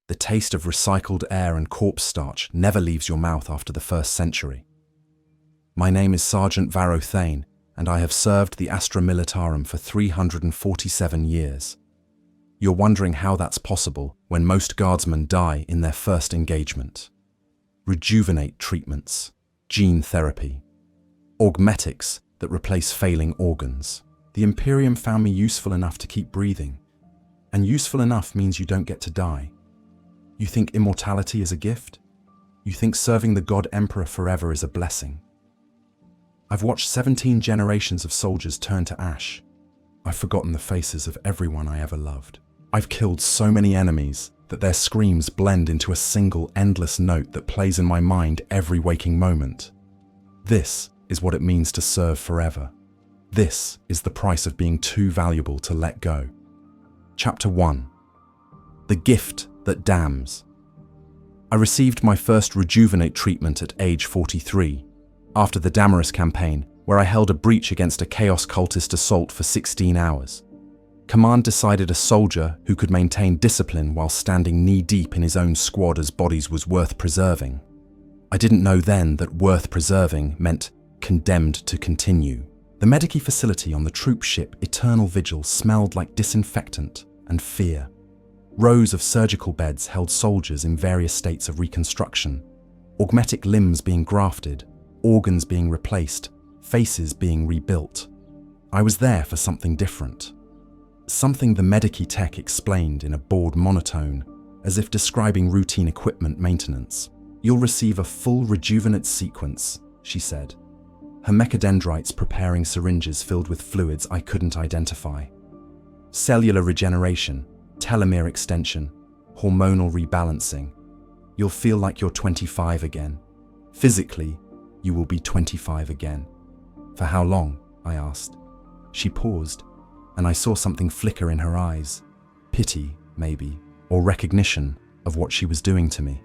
The taste of recycled air and corpse starch never leaves your mouth after the first century. My name is Sergeant Varro Thane, and I have served the Astra Militarum for 347 years. You're wondering how that's possible when most guardsmen die in their first engagement. Rejuvenate treatments, gene therapy, augmetics that replace failing organs. The Imperium found me useful enough to keep breathing, and useful enough means you don't get to die. You think immortality is a gift? You think serving the God Emperor forever is a blessing? I've watched 17 generations of soldiers turn to ash. I've forgotten the faces of everyone I ever loved. I've killed so many enemies that their screams blend into a single endless note that plays in my mind every waking moment. This is what it means to serve forever. This is the price of being too valuable to let go. Chapter 1. The gift that damns. I received my first Rejuvenate treatment at age 43, after the Damaris campaign, where I held a breach against a Chaos cultist assault for 16 hours. Command decided a soldier who could maintain discipline while standing knee-deep in his own squad as bodies was worth preserving. I didn't know then that worth preserving meant condemned to continue. The medici facility on the troop ship Eternal Vigil smelled like disinfectant and fear. Rows of surgical beds held soldiers in various states of reconstruction, augmetic limbs being grafted, organs being replaced, faces being rebuilt. I was there for something different. Something the medici tech explained in a bored monotone, as if describing routine equipment maintenance. You'll receive a full Rejuvenat sequence, she said. Her mechadendrites preparing syringes filled with fluids I couldn't identify. Cellular regeneration, telomere extension, hormonal rebalancing. You'll feel like you're 25 again. Physically, you will be 25 again. For how long? I asked. She paused, and I saw something flicker in her eyes. Pity, maybe, or recognition of what she was doing to me.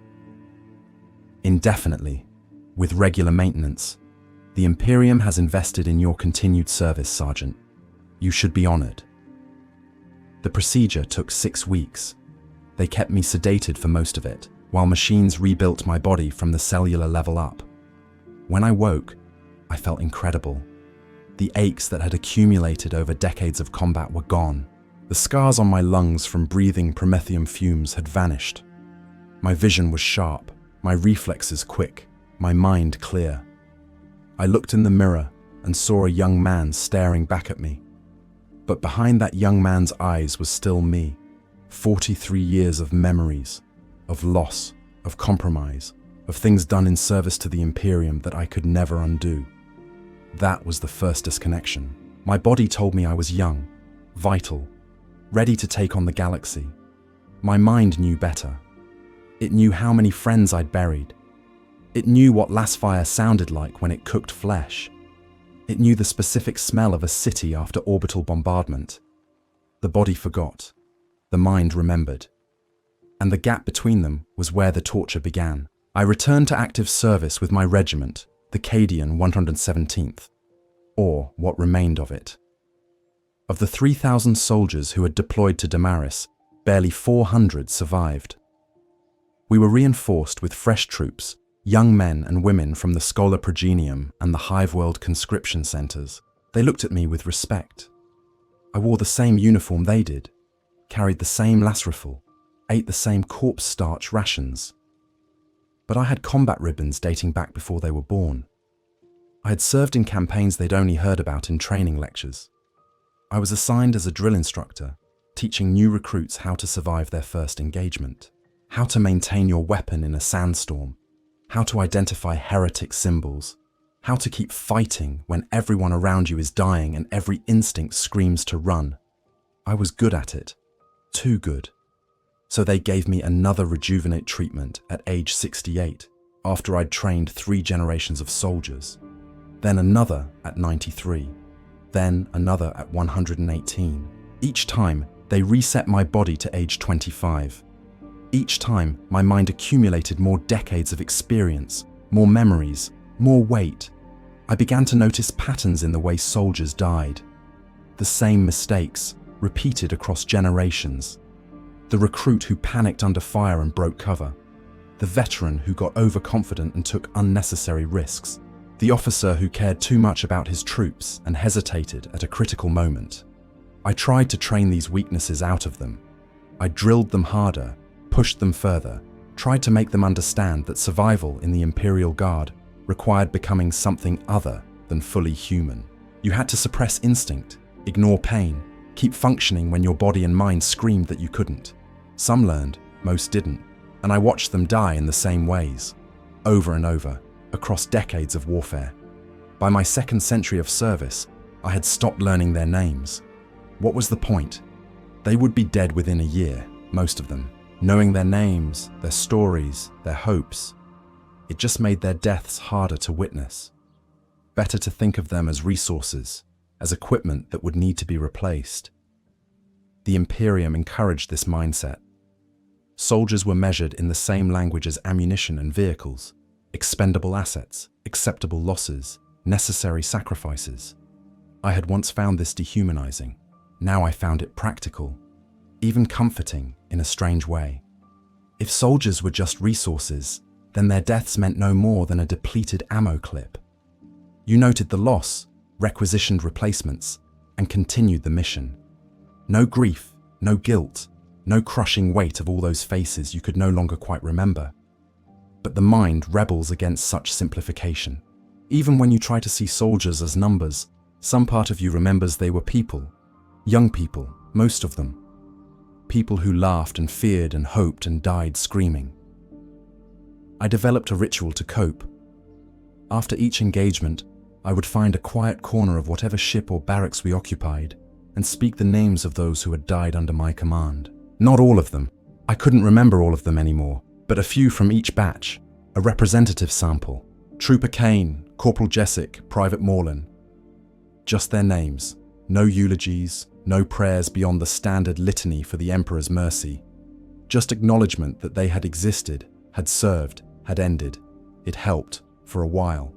Indefinitely, with regular maintenance. The Imperium has invested in your continued service, Sergeant. You should be honored. The procedure took 6 weeks. They kept me sedated for most of it, while machines rebuilt my body from the cellular level up. When I woke, I felt incredible. The aches that had accumulated over decades of combat were gone. The scars on my lungs from breathing promethium fumes had vanished. My vision was sharp, my reflexes quick, my mind clear. I looked in the mirror and saw a young man staring back at me. But behind that young man's eyes was still me. 43 years of memories, of loss, of compromise, of things done in service to the Imperium that I could never undo. That was the first disconnection. My body told me I was young, vital, ready to take on the galaxy. My mind knew better. It knew how many friends I'd buried. It knew what Lasfire sounded like when it cooked flesh. It knew the specific smell of a city after orbital bombardment. The body forgot. The mind remembered. And the gap between them was where the torture began. I returned to active service with my regiment, the Cadian 117th, or what remained of it. Of the 3,000 soldiers who had deployed to Damaris, barely 400 survived. We were reinforced with fresh troops, young men and women from the Schola Progenium and the Hiveworld conscription centers. They looked at me with respect. I wore the same uniform they did, carried the same lasrifle, ate the same corpse starch rations. But I had combat ribbons dating back before they were born. I had served in campaigns they'd only heard about in training lectures. I was assigned as a drill instructor, teaching new recruits how to survive their first engagement, how to maintain your weapon in a sandstorm, how to identify heretic symbols, how to keep fighting when everyone around you is dying and every instinct screams to run. I was good at it, too good. So they gave me another Rejuvenate treatment at age 68, after I'd trained 3 generations of soldiers. Then another at 93. Then another at 118. Each time, they reset my body to age 25. Each time, my mind accumulated more decades of experience, more memories, more weight. I began to notice patterns in the way soldiers died. The same mistakes, repeated across generations. The recruit who panicked under fire and broke cover. The veteran who got overconfident and took unnecessary risks. The officer who cared too much about his troops and hesitated at a critical moment. I tried to train these weaknesses out of them. I drilled them harder, pushed them further, tried to make them understand that survival in the Imperial Guard required becoming something other than fully human. You had to suppress instinct, ignore pain, keep functioning when your body and mind screamed that you couldn't. Some learned, most didn't, and I watched them die in the same ways, over and over, across decades of warfare. By my second century of service, I had stopped learning their names. What was the point? They would be dead within a year, most of them. Knowing their names, their stories, their hopes, it just made their deaths harder to witness. Better to think of them as resources, as equipment that would need to be replaced. The Imperium encouraged this mindset. Soldiers were measured in the same language as ammunition and vehicles, expendable assets, acceptable losses, necessary sacrifices. I had once found this dehumanizing. Now I found it practical, even comforting in a strange way. If soldiers were just resources, then their deaths meant no more than a depleted ammo clip. You noted the loss, requisitioned replacements, and continued the mission. No grief, no guilt, no crushing weight of all those faces you could no longer quite remember. But the mind rebels against such simplification. Even when you try to see soldiers as numbers, some part of you remembers they were people. Young people, most of them. People who laughed and feared and hoped and died screaming. I developed a ritual to cope. After each engagement, I would find a quiet corner of whatever ship or barracks we occupied and speak the names of those who had died under my command. Not all of them. I couldn't remember all of them anymore, but a few from each batch, a representative sample. Trooper Kane, Corporal Jessic, Private Morlan. Just their names. No eulogies, no prayers beyond the standard litany for the Emperor's mercy. Just acknowledgement that they had existed, had served, had ended. It helped, for a while.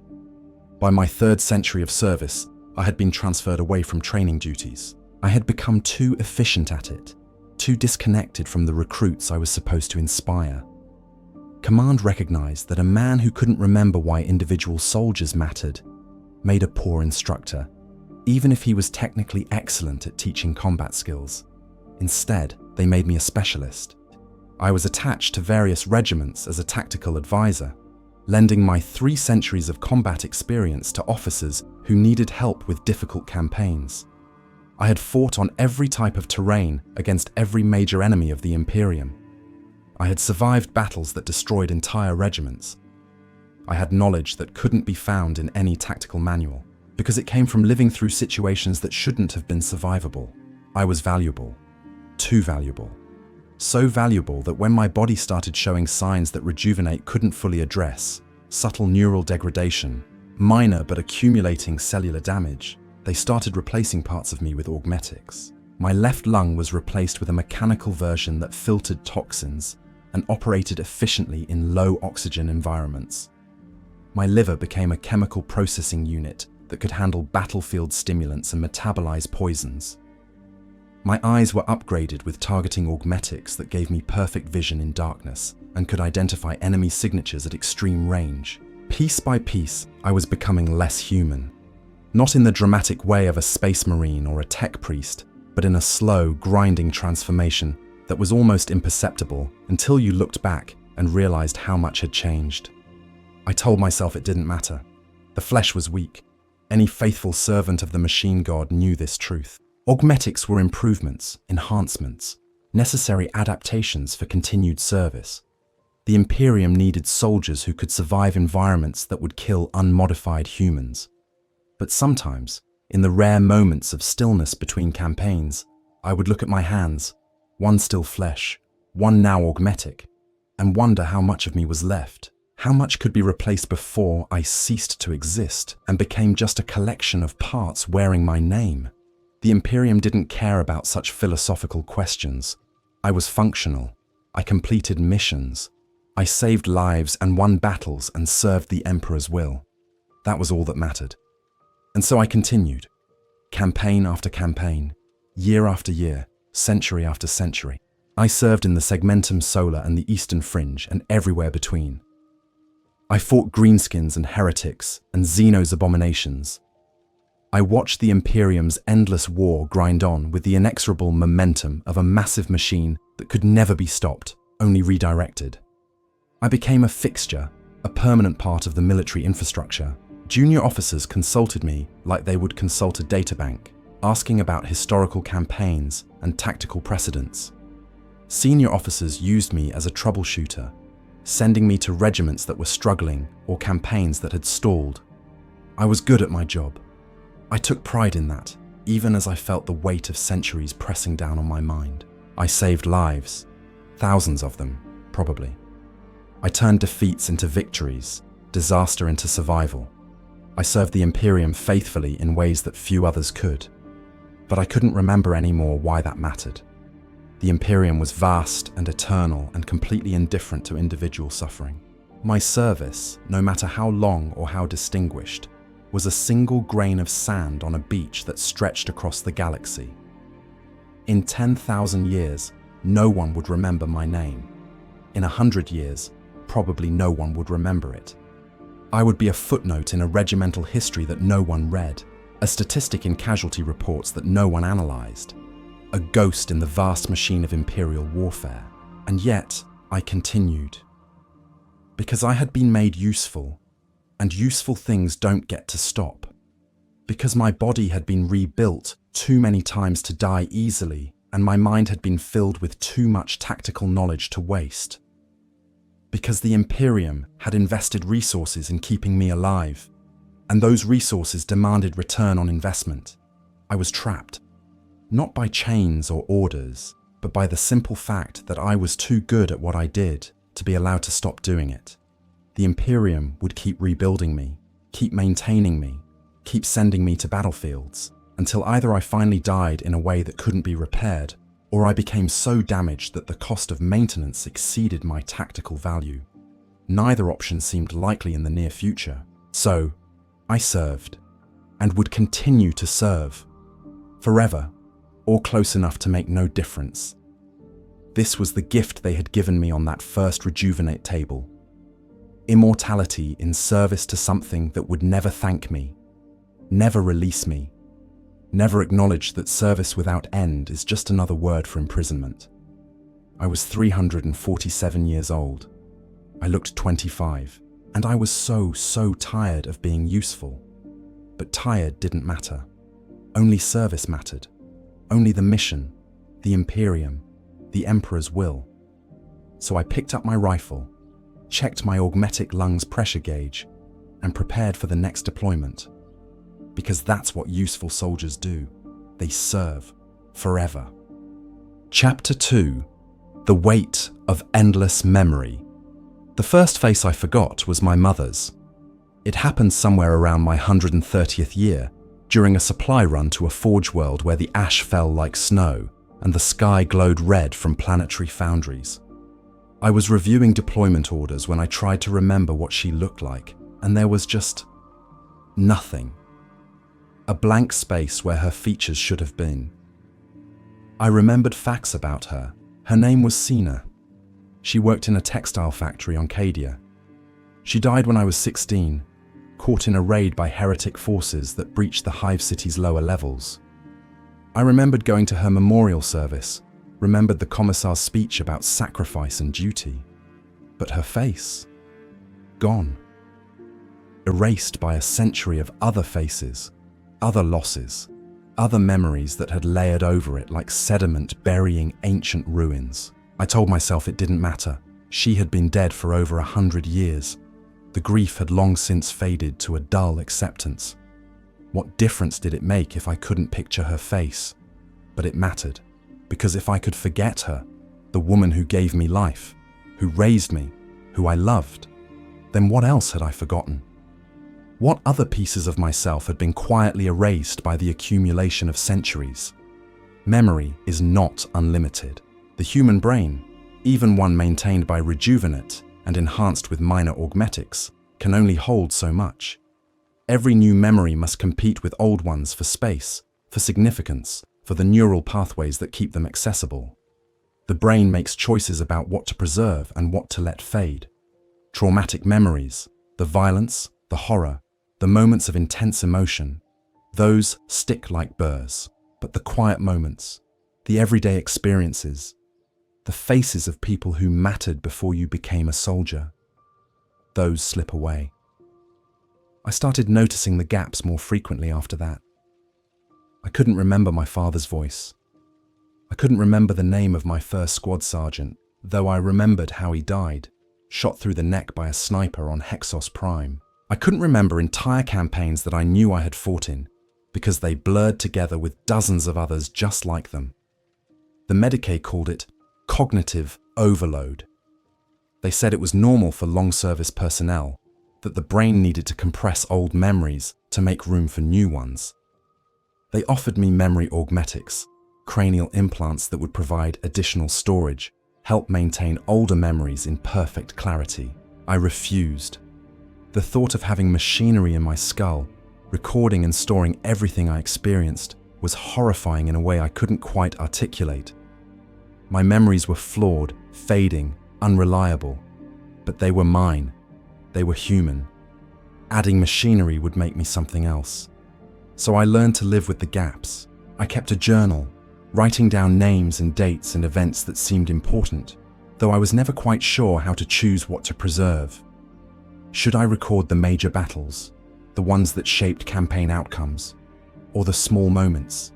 By my third century of service, I had been transferred away from training duties. I had become too efficient at it, too disconnected from the recruits I was supposed to inspire. Command recognized that a man who couldn't remember why individual soldiers mattered made a poor instructor, even if he was technically excellent at teaching combat skills. Instead, they made me a specialist. I was attached to various regiments as a tactical advisor, lending my 3 centuries of combat experience to officers who needed help with difficult campaigns. I had fought on every type of terrain against every major enemy of the Imperium. I had survived battles that destroyed entire regiments. I had knowledge that couldn't be found in any tactical manual, because it came from living through situations that shouldn't have been survivable. I was valuable. Too valuable. So valuable that when my body started showing signs that Rejuvenate couldn't fully address, subtle neural degradation, minor but accumulating cellular damage, they started replacing parts of me with augmetics. My left lung was replaced with a mechanical version that filtered toxins and operated efficiently in low oxygen environments. My liver became a chemical processing unit that could handle battlefield stimulants and metabolize poisons. My eyes were upgraded with targeting augmetics that gave me perfect vision in darkness and could identify enemy signatures at extreme range. Piece by piece, I was becoming less human. Not in the dramatic way of a space marine or a tech priest, but in a slow, grinding transformation that was almost imperceptible until you looked back and realized how much had changed. I told myself it didn't matter. The flesh was weak. Any faithful servant of the machine god knew this truth. Augmetics were improvements, enhancements, necessary adaptations for continued service. The Imperium needed soldiers who could survive environments that would kill unmodified humans. But sometimes, in the rare moments of stillness between campaigns, I would look at my hands, one still flesh, one now augmetic, and wonder how much of me was left. How much could be replaced before I ceased to exist and became just a collection of parts wearing my name? The Imperium didn't care about such philosophical questions. I was functional. I completed missions. I saved lives and won battles and served the Emperor's will. That was all that mattered. And so I continued, campaign after campaign, year after year, century after century. I served in the Segmentum Solar and the Eastern Fringe and everywhere between. I fought greenskins and heretics and Xeno's abominations. I watched the Imperium's endless war grind on with the inexorable momentum of a massive machine that could never be stopped, only redirected. I became a fixture, a permanent part of the military infrastructure. Junior officers consulted me like they would consult a databank, asking about historical campaigns and tactical precedents. Senior officers used me as a troubleshooter, sending me to regiments that were struggling or campaigns that had stalled. I was good at my job. I took pride in that, even as I felt the weight of centuries pressing down on my mind. I saved lives, thousands of them, probably. I turned defeats into victories, disaster into survival. I served the Imperium faithfully in ways that few others could. But I couldn't remember anymore why that mattered. The Imperium was vast and eternal and completely indifferent to individual suffering. My service, no matter how long or how distinguished, was a single grain of sand on a beach that stretched across the galaxy. In 10,000 years, no one would remember my name. In 100 years, probably no one would remember it. I would be a footnote in a regimental history that no one read, a statistic in casualty reports that no one analysed, a ghost in the vast machine of imperial warfare. And yet, I continued. Because I had been made useful, and useful things don't get to stop. Because my body had been rebuilt too many times to die easily, and my mind had been filled with too much tactical knowledge to waste. Because the Imperium had invested resources in keeping me alive, and those resources demanded return on investment. I was trapped, not by chains or orders, but by the simple fact that I was too good at what I did to be allowed to stop doing it. The Imperium would keep rebuilding me, keep maintaining me, keep sending me to battlefields, until either I finally died in a way that couldn't be repaired, or I became so damaged that the cost of maintenance exceeded my tactical value. Neither option seemed likely in the near future, so I served, and would continue to serve, forever, or close enough to make no difference. This was the gift they had given me on that first Rejuvenate table. Immortality in service to something that would never thank me, never release me, never acknowledge that service without end is just another word for imprisonment. I was 347 years old. I looked 25, and I was so tired of being useful. But tired didn't matter. Only service mattered. Only the mission, the Imperium, the Emperor's will. So I picked up my rifle, checked my augmetic lungs pressure gauge, and prepared for the next deployment. Because that's what useful soldiers do. They serve forever. Chapter 2. The Weight of Endless Memory. The first face I forgot was my mother's. It happened somewhere around my 130th year, during a supply run to a forge world where the ash fell like snow and the sky glowed red from planetary foundries. I was reviewing deployment orders when I tried to remember what she looked like, and there was just nothing. A blank space where her features should have been. I remembered facts about her. Her name was Sina. She worked in a textile factory on Cadia. She died when I was 16, caught in a raid by heretic forces that breached the Hive City's lower levels. I remembered going to her memorial service, remembered the commissar's speech about sacrifice and duty. But her face? Gone. Erased by a century of other faces, other losses, other memories that had layered over it like sediment burying ancient ruins. I told myself it didn't matter. She had been dead for over 100 years. The grief had long since faded to a dull acceptance. What difference did it make if I couldn't picture her face? But it mattered, because if I could forget her, the woman who gave me life, who raised me, who I loved, then what else had I forgotten? What other pieces of myself had been quietly erased by the accumulation of centuries? Memory is not unlimited. The human brain, even one maintained by Rejuvenat and enhanced with minor augmetics, can only hold so much. Every new memory must compete with old ones for space, for significance, for the neural pathways that keep them accessible. The brain makes choices about what to preserve and what to let fade. Traumatic memories, the violence, the horror, the moments of intense emotion, those stick like burrs. But the quiet moments, the everyday experiences, the faces of people who mattered before you became a soldier, those slip away. I started noticing the gaps more frequently after that. I couldn't remember my father's voice. I couldn't remember the name of my first squad sergeant, though I remembered how he died, shot through the neck by a sniper on Hexos Prime. I couldn't remember entire campaigns that I knew I had fought in, because they blurred together with dozens of others just like them. The Medicae called it cognitive overload. They said it was normal for long-service personnel, that the brain needed to compress old memories to make room for new ones. They offered me memory augmetics, cranial implants that would provide additional storage, help maintain older memories in perfect clarity. I refused. The thought of having machinery in my skull, recording and storing everything I experienced, was horrifying in a way I couldn't quite articulate. My memories were flawed, fading, unreliable, but they were mine. They were human. Adding machinery would make me something else. So I learned to live with the gaps. I kept a journal, writing down names and dates and events that seemed important, though I was never quite sure how to choose what to preserve. Should I record the major battles, the ones that shaped campaign outcomes, or the small moments?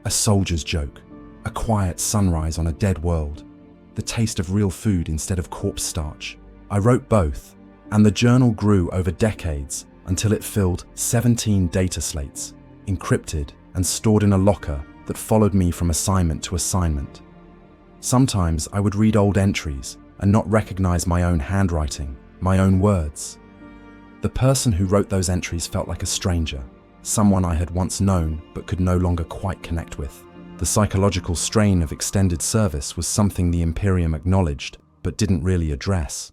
A soldier's joke, a quiet sunrise on a dead world, the taste of real food instead of corpse starch. I wrote both, and the journal grew over decades until it filled 17 data slates, encrypted and stored in a locker that followed me from assignment to assignment. Sometimes I would read old entries and not recognize my own handwriting, my own words. The person who wrote those entries felt like a stranger, someone I had once known but could no longer quite connect with. The psychological strain of extended service was something the Imperium acknowledged but didn't really address.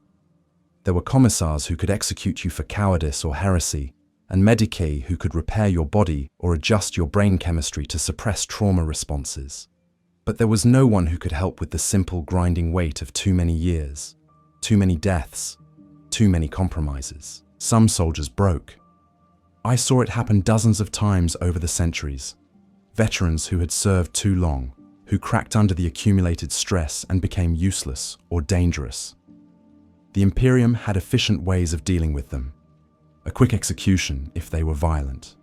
There were commissars who could execute you for cowardice or heresy, and medicae who could repair your body or adjust your brain chemistry to suppress trauma responses. But there was no one who could help with the simple grinding weight of too many years, too many deaths, too many compromises. Some soldiers broke. I saw it happen dozens of times over the centuries. Veterans who had served too long, who cracked under the accumulated stress and became useless or dangerous. The Imperium had efficient ways of dealing with them. A quick execution if they were violent.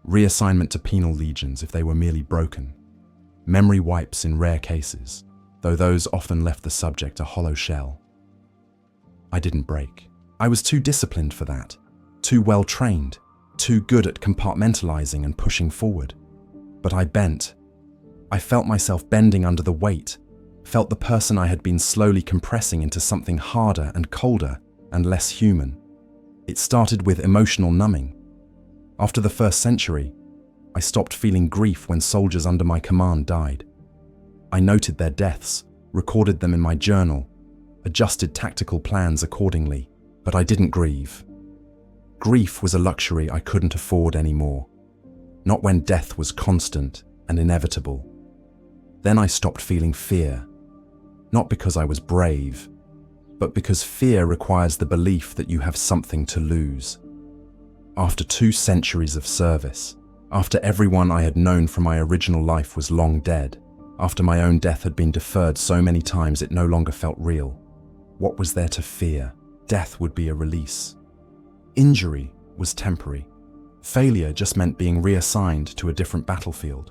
Reassignment to penal legions if they were merely broken. Memory wipes in rare cases, though those often left the subject a hollow shell. I didn't break. I was too disciplined for that, too well trained, too good at compartmentalizing and pushing forward. But I bent. I felt myself bending under the weight, felt the person I had been slowly compressing into something harder and colder and less human. It started with emotional numbing. After the first century, I stopped feeling grief when soldiers under my command died. I noted their deaths, recorded them in my journal, adjusted tactical plans accordingly. But I didn't grieve. Grief was a luxury I couldn't afford anymore, not when death was constant and inevitable. Then I stopped feeling fear, not because I was brave, but because fear requires the belief that you have something to lose. After 2 centuries of service, after everyone I had known from my original life was long dead, after my own death had been deferred so many times it no longer felt real, what was there to fear? Death would be a release. Injury was temporary. Failure just meant being reassigned to a different battlefield.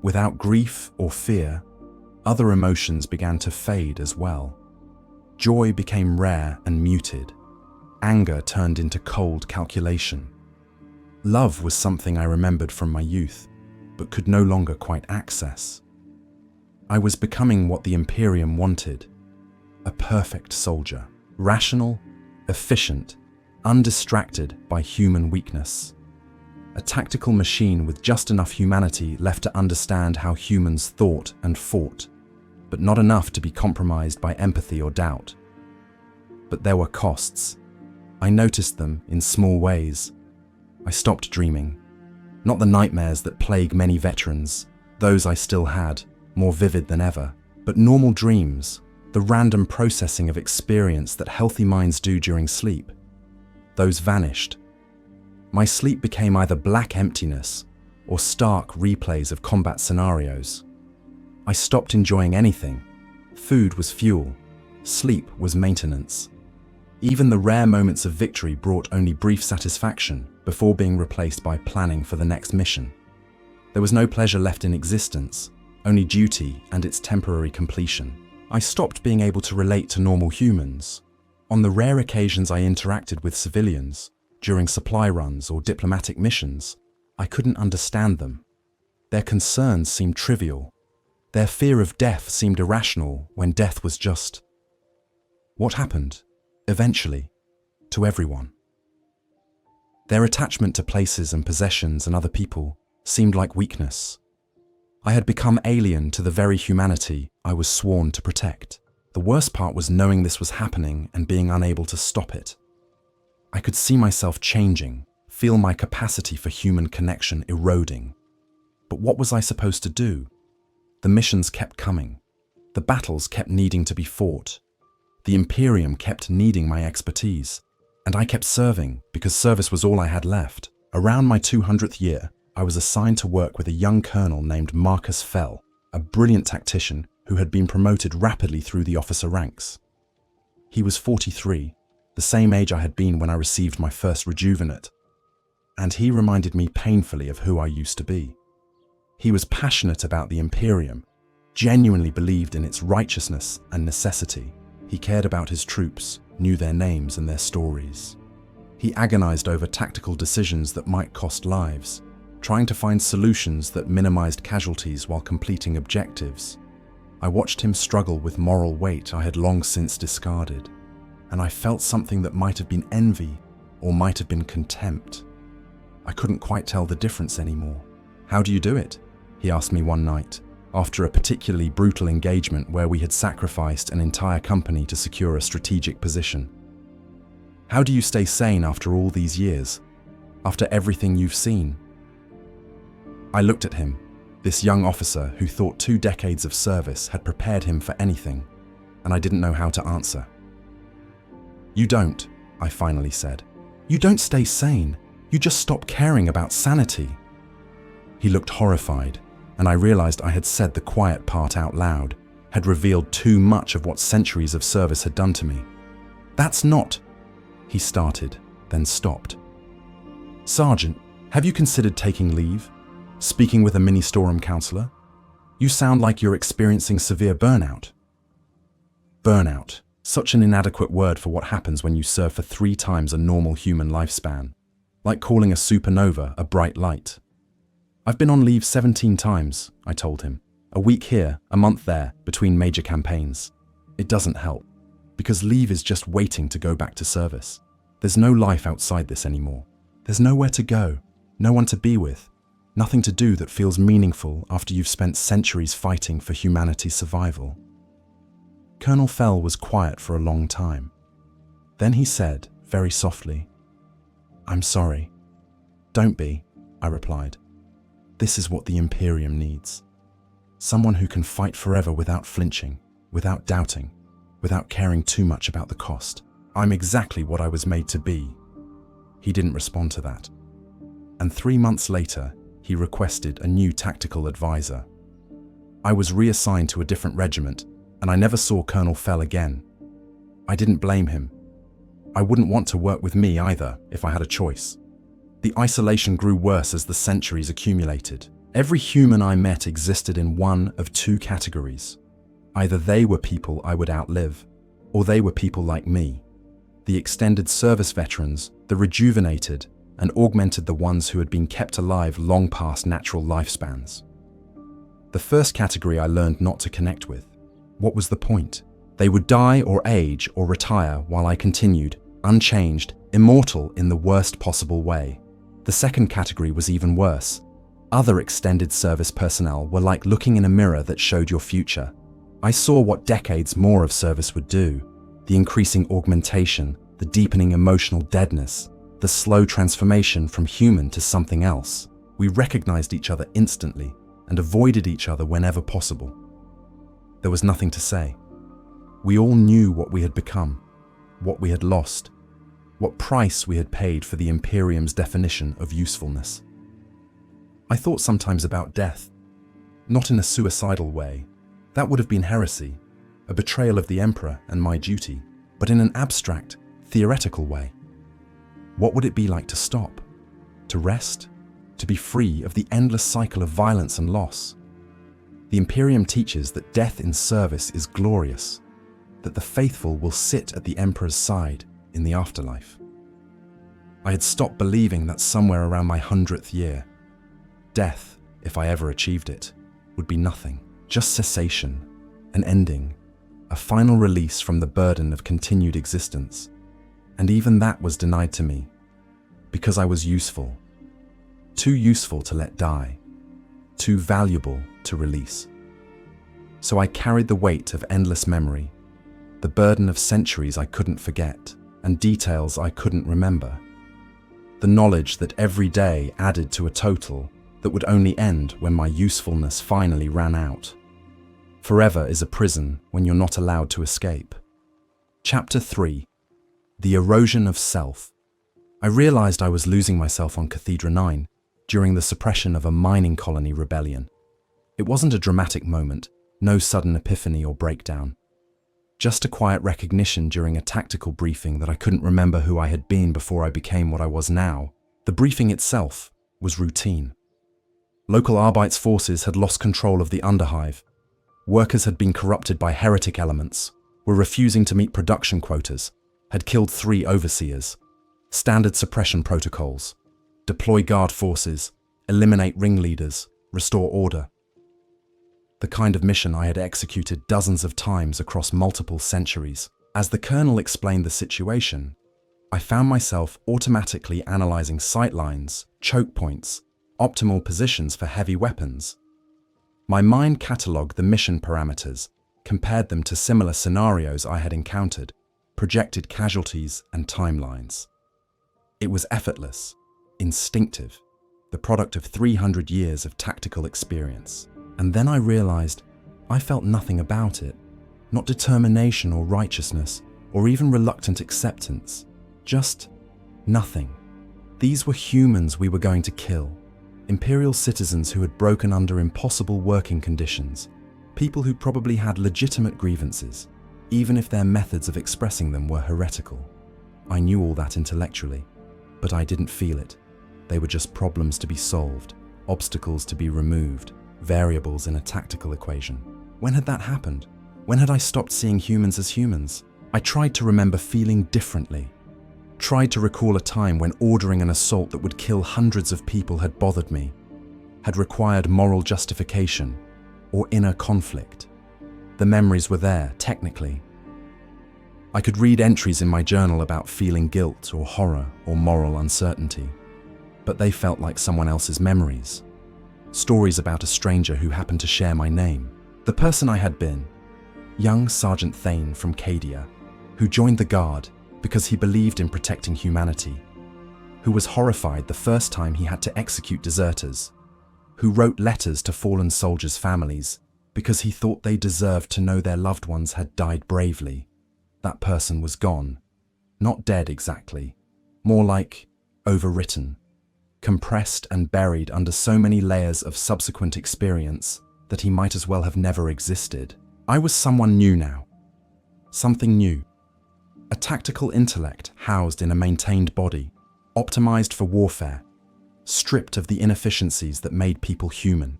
Without grief or fear, other emotions began to fade as well. Joy became rare and muted. Anger turned into cold calculation. Love was something I remembered from my youth, but could no longer quite access. I was becoming what the Imperium wanted, a perfect soldier. Rational, efficient, undistracted by human weakness. A tactical machine with just enough humanity left to understand how humans thought and fought, but not enough to be compromised by empathy or doubt. But there were costs. I noticed them in small ways. I stopped dreaming. Not the nightmares that plague many veterans, those I still had, more vivid than ever. But normal dreams, the random processing of experience that healthy minds do during sleep, those vanished. My sleep became either black emptiness or stark replays of combat scenarios. I stopped enjoying anything. Food was fuel. Sleep was maintenance. Even the rare moments of victory brought only brief satisfaction before being replaced by planning for the next mission. There was no pleasure left in existence, only duty and its temporary completion. I stopped being able to relate to normal humans. On the rare occasions I interacted with civilians, during supply runs or diplomatic missions, I couldn't understand them. Their concerns seemed trivial. Their fear of death seemed irrational when death was just what happened, eventually, to everyone. Their attachment to places and possessions and other people seemed like weakness. I had become alien to the very humanity I was sworn to protect. The worst part was knowing this was happening and being unable to stop it. I could see myself changing, feel my capacity for human connection eroding. But what was I supposed to do? The missions kept coming. The battles kept needing to be fought. The Imperium kept needing my expertise. And I kept serving because service was all I had left. Around my 200th year, I was assigned to work with a young colonel named Marcus Fell, a brilliant tactician who had been promoted rapidly through the officer ranks. He was 43, the same age I had been when I received my first Rejuvenat, and he reminded me painfully of who I used to be. He was passionate about the Imperium, genuinely believed in its righteousness and necessity. He cared about his troops, knew their names and their stories. He agonized over tactical decisions that might cost lives, trying to find solutions that minimized casualties while completing objectives. I watched him struggle with moral weight I had long since discarded, and I felt something that might have been envy or might have been contempt. I couldn't quite tell the difference anymore. "How do you do it?" he asked me one night, after a particularly brutal engagement where we had sacrificed an entire company to secure a strategic position. "How do you stay sane after all these years? After everything you've seen?" I looked at him, this young officer who thought 2 decades of service had prepared him for anything, and I didn't know how to answer. "You don't," I finally said. "You don't stay sane. You just stop caring about sanity." He looked horrified, and I realized I had said the quiet part out loud, had revealed too much of what centuries of service had done to me. "That's not," he started, then stopped. "Sergeant, have you considered taking leave? Speaking with a mini-Storm counselor? You sound like you're experiencing severe burnout." Burnout, such an inadequate word for what happens when you serve for 3 times a normal human lifespan. Like calling a supernova a bright light. "I've been on leave 17 times, I told him. A week here, a month there, between major campaigns. It doesn't help, because leave is just waiting to go back to service. There's no life outside this anymore. There's nowhere to go, no one to be with, nothing to do that feels meaningful after you've spent centuries fighting for humanity's survival." Colonel Fell was quiet for a long time. Then he said, very softly, "I'm sorry." "Don't be," I replied. "This is what the Imperium needs. Someone who can fight forever without flinching, without doubting, without caring too much about the cost. I'm exactly what I was made to be." He didn't respond to that. And 3 months later, he requested a new tactical advisor. I was reassigned to a different regiment, and I never saw Colonel Fell again. I didn't blame him. I wouldn't want to work with me either, if I had a choice. The isolation grew worse as the centuries accumulated. Every human I met existed in one of 2 categories. Either they were people I would outlive, or they were people like me. The extended service veterans, the rejuvenated, and augmented the ones who had been kept alive long past natural lifespans. The first category I learned not to connect with. What was the point? They would die or age or retire while I continued, unchanged, immortal in the worst possible way. The second category was even worse. Other extended service personnel were like looking in a mirror that showed your future. I saw what decades more of service would do. The increasing augmentation, the deepening emotional deadness, the slow transformation from human to something else. We recognized each other instantly and avoided each other whenever possible. There was nothing to say. We all knew what we had become, what we had lost, what price we had paid for the Imperium's definition of usefulness. I thought sometimes about death, not in a suicidal way. That would have been heresy, a betrayal of the Emperor and my duty, but in an abstract, theoretical way. What would it be like to stop, to rest, to be free of the endless cycle of violence and loss? The Imperium teaches that death in service is glorious, that the faithful will sit at the Emperor's side in the afterlife. I had stopped believing that somewhere around my 100th year, death, if I ever achieved it, would be nothing, just cessation, an ending, a final release from the burden of continued existence. And even that was denied to me, because I was useful, too useful to let die, too valuable to release. So I carried the weight of endless memory, the burden of centuries I couldn't forget, and details I couldn't remember. The knowledge that every day added to a total that would only end when my usefulness finally ran out. Forever is a prison when you're not allowed to escape. Chapter 3. The Erosion of Self. I realized I was losing myself on Cathedra 9 during the suppression of a mining colony rebellion. It wasn't a dramatic moment, no sudden epiphany or breakdown. Just a quiet recognition during a tactical briefing that I couldn't remember who I had been before I became what I was now. The briefing itself was routine. Local Arbeits forces had lost control of the underhive. Workers had been corrupted by heretic elements, were refusing to meet production quotas, had killed 3 overseers. Standard suppression protocols. Deploy guard forces, eliminate ringleaders, restore order. The kind of mission I had executed dozens of times across multiple centuries. As the colonel explained the situation, I found myself automatically analyzing sightlines, choke points, optimal positions for heavy weapons. My mind catalogued the mission parameters, compared them to similar scenarios I had encountered, projected casualties and timelines. It was effortless, instinctive, the product of 300 years of tactical experience. And then I realized I felt nothing about it, not determination or righteousness, or even reluctant acceptance, just nothing. These were humans we were going to kill, Imperial citizens who had broken under impossible working conditions, people who probably had legitimate grievances, even if their methods of expressing them were heretical. I knew all that intellectually, but I didn't feel it. They were just problems to be solved, obstacles to be removed, variables in a tactical equation. When had that happened? When had I stopped seeing humans as humans? I tried to remember feeling differently. Tried to recall a time when ordering an assault that would kill hundreds of people had bothered me, had required moral justification or inner conflict. The memories were there, technically. I could read entries in my journal about feeling guilt or horror or moral uncertainty, but they felt like someone else's memories. Stories about a stranger who happened to share my name. The person I had been, young Sergeant Thane from Cadia, who joined the Guard because he believed in protecting humanity, who was horrified the first time he had to execute deserters, who wrote letters to fallen soldiers' families because he thought they deserved to know their loved ones had died bravely. That person was gone. Not dead exactly, more like overwritten, compressed and buried under so many layers of subsequent experience that he might as well have never existed. I was someone new now. Something new. A tactical intellect housed in a maintained body, optimized for warfare, stripped of the inefficiencies that made people human.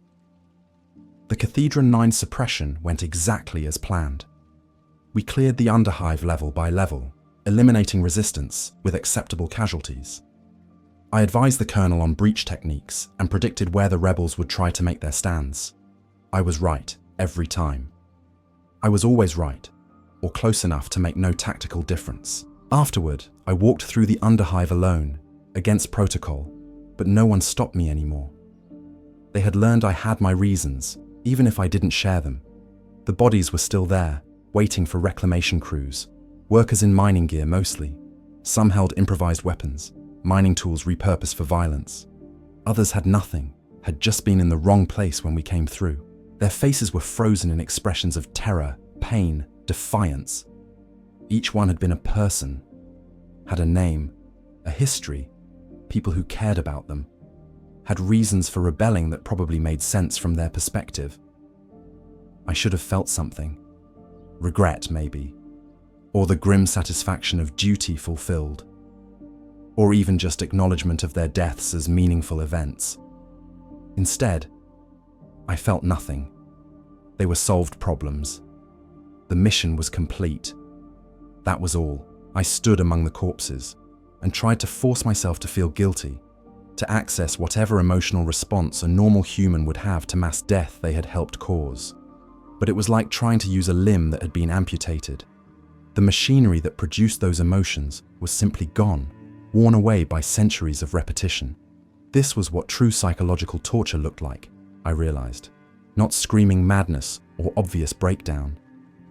The Cathedra 9 suppression went exactly as planned. We cleared the underhive level by level, eliminating resistance with acceptable casualties. I advised the colonel on breach techniques and predicted where the rebels would try to make their stands. I was right every time. I was always right, or close enough to make no tactical difference. Afterward, I walked through the underhive alone, against protocol, but no one stopped me anymore. They had learned I had my reasons, even if I didn't share them. The bodies were still there, waiting for reclamation crews, workers in mining gear mostly. Some held improvised weapons, mining tools repurposed for violence. Others had nothing, had just been in the wrong place when we came through. Their faces were frozen in expressions of terror, pain, defiance. Each one had been a person, had a name, a history, people who cared about them, had reasons for rebelling that probably made sense from their perspective. I should have felt something. Regret, maybe. Or the grim satisfaction of duty fulfilled. Or even just acknowledgement of their deaths as meaningful events. Instead, I felt nothing. They were solved problems. The mission was complete. That was all. I stood among the corpses and tried to force myself to feel guilty, to access whatever emotional response a normal human would have to mass death they had helped cause. But it was like trying to use a limb that had been amputated. The machinery that produced those emotions was simply gone, worn away by centuries of repetition. This was what true psychological torture looked like, I realized. Not screaming madness or obvious breakdown,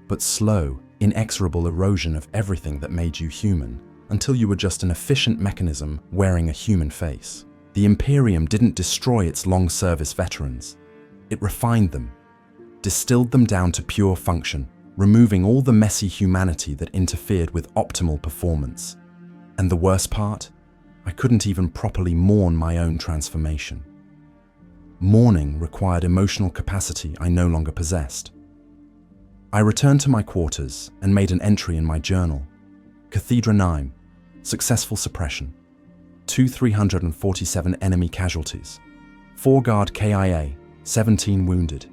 but slow, inexorable erosion of everything that made you human, until you were just an efficient mechanism wearing a human face. The Imperium didn't destroy its long-service veterans. It refined them, distilled them down to pure function, removing all the messy humanity that interfered with optimal performance. And the worst part? I couldn't even properly mourn my own transformation. Mourning required emotional capacity I no longer possessed. I returned to my quarters and made an entry in my journal. Cathedra 9, successful suppression. 347 enemy casualties. 4 guard KIA, 17 wounded.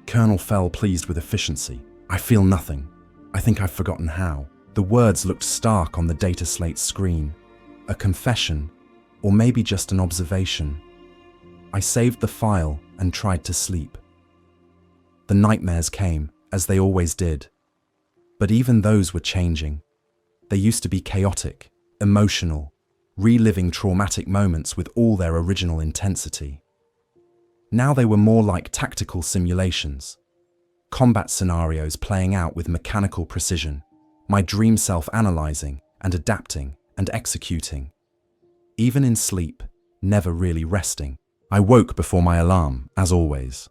Colonel fell pleased with efficiency. I feel nothing. I think I've forgotten how. The words looked stark on the data slate screen. A confession, or maybe just an observation. I saved the file and tried to sleep. The nightmares came, as they always did. But even those were changing. They used to be chaotic, emotional, reliving traumatic moments with all their original intensity. Now they were more like tactical simulations. Combat scenarios playing out with mechanical precision. My dream self analyzing and adapting and executing. Even in sleep, never really resting. I woke before my alarm, as always.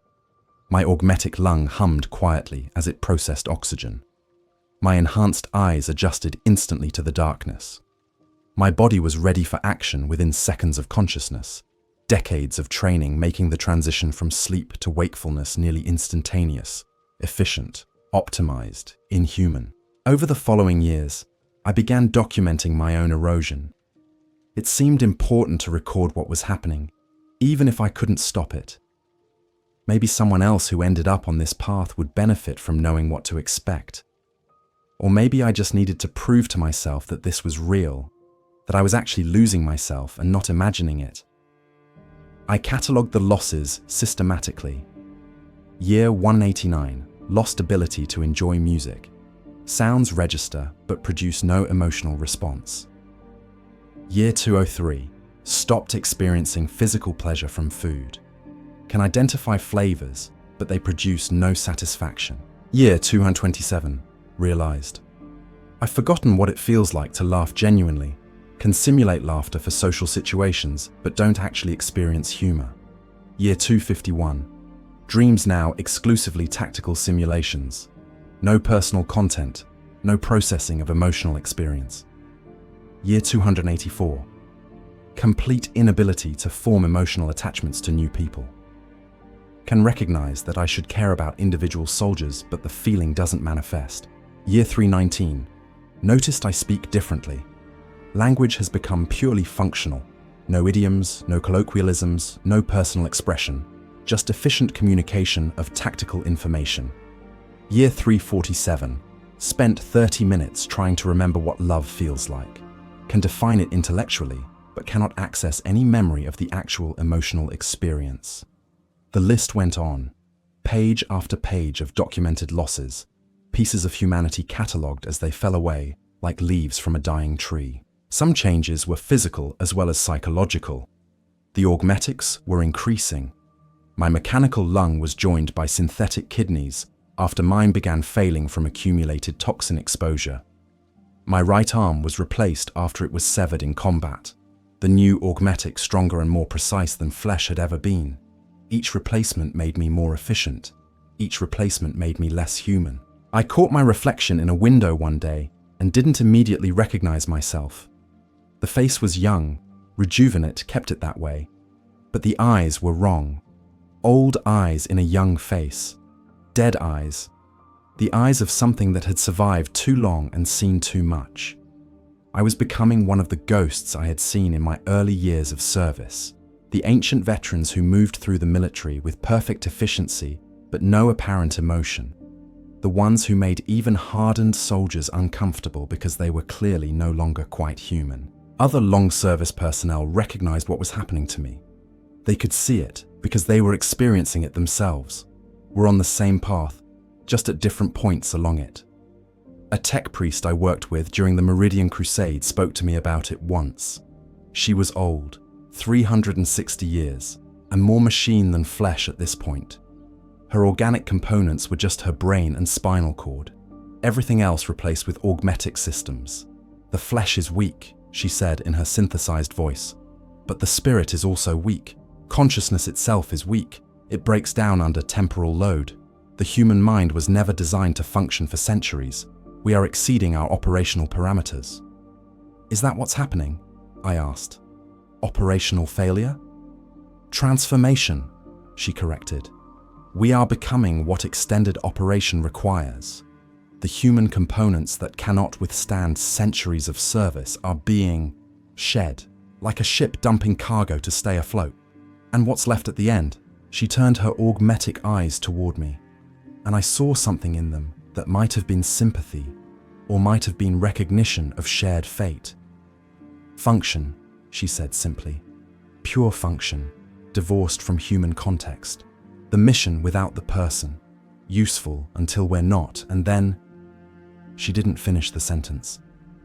My augmetic lung hummed quietly as it processed oxygen. My enhanced eyes adjusted instantly to the darkness. My body was ready for action within seconds of consciousness. Decades of training making the transition from sleep to wakefulness nearly instantaneous, efficient, optimized, inhuman. Over the following years, I began documenting my own erosion. It seemed important to record what was happening, even if I couldn't stop it. Maybe someone else who ended up on this path would benefit from knowing what to expect. Or maybe I just needed to prove to myself that this was real, that I was actually losing myself and not imagining it. I catalogued the losses systematically. Year 189, lost ability to enjoy music. Sounds register but produce no emotional response. Year 203, stopped experiencing physical pleasure from food. Can identify flavors, but they produce no satisfaction. Year 227, realized. I've forgotten what it feels like to laugh genuinely, can simulate laughter for social situations, but don't actually experience humor. Year 251, dreams now exclusively tactical simulations. No personal content, no processing of emotional experience. Year 284, complete inability to form emotional attachments to new people. Can recognize that I should care about individual soldiers, but the feeling doesn't manifest. Year 319, noticed I speak differently. Language has become purely functional. No idioms, no colloquialisms, no personal expression, just efficient communication of tactical information. Year 347, spent 30 minutes trying to remember what love feels like. Can define it intellectually, but cannot access any memory of the actual emotional experience. The list went on, page after page of documented losses, pieces of humanity catalogued as they fell away like leaves from a dying tree. Some changes were physical as well as psychological. The augmetics were increasing. My mechanical lung was joined by synthetic kidneys after mine began failing from accumulated toxin exposure. My right arm was replaced after it was severed in combat. The new augmetic stronger and more precise than flesh had ever been. Each replacement made me more efficient. each replacement made me less human. I caught my reflection in a window one day and didn't immediately recognize myself. The face was young, Rejuvenat kept it that way, but the eyes were wrong. Old eyes in a young face. Dead eyes. The eyes of something that had survived too long and seen too much. I was becoming one of the ghosts I had seen in my early years of service. The ancient veterans who moved through the military with perfect efficiency but no apparent emotion. The ones who made even hardened soldiers uncomfortable because they were clearly no longer quite human. Other long-service personnel recognized what was happening to me. They could see it because they were experiencing it themselves. We're on the same path, just at different points along it. A tech priest I worked with during the Meridian Crusade spoke to me about it once. She was old, 360 years, and more machine than flesh at this point. Her organic components were just her brain and spinal cord. Everything else replaced with augmetic systems. The flesh is weak, she said in her synthesized voice. But the spirit is also weak. Consciousness itself is weak. It breaks down under temporal load. The human mind was never designed to function for centuries. We are exceeding our operational parameters. Is that what's happening? I asked. Operational failure? Transformation, she corrected. We are becoming what extended operation requires. The human components that cannot withstand centuries of service are being shed, like a ship dumping cargo to stay afloat. And what's left at the end? She turned her augmetic eyes toward me, and I saw something in them that might have been sympathy, or might have been recognition of shared fate. Function, she said simply. Pure function, divorced from human context. The mission without the person. Useful until we're not, and then... She didn't finish the sentence.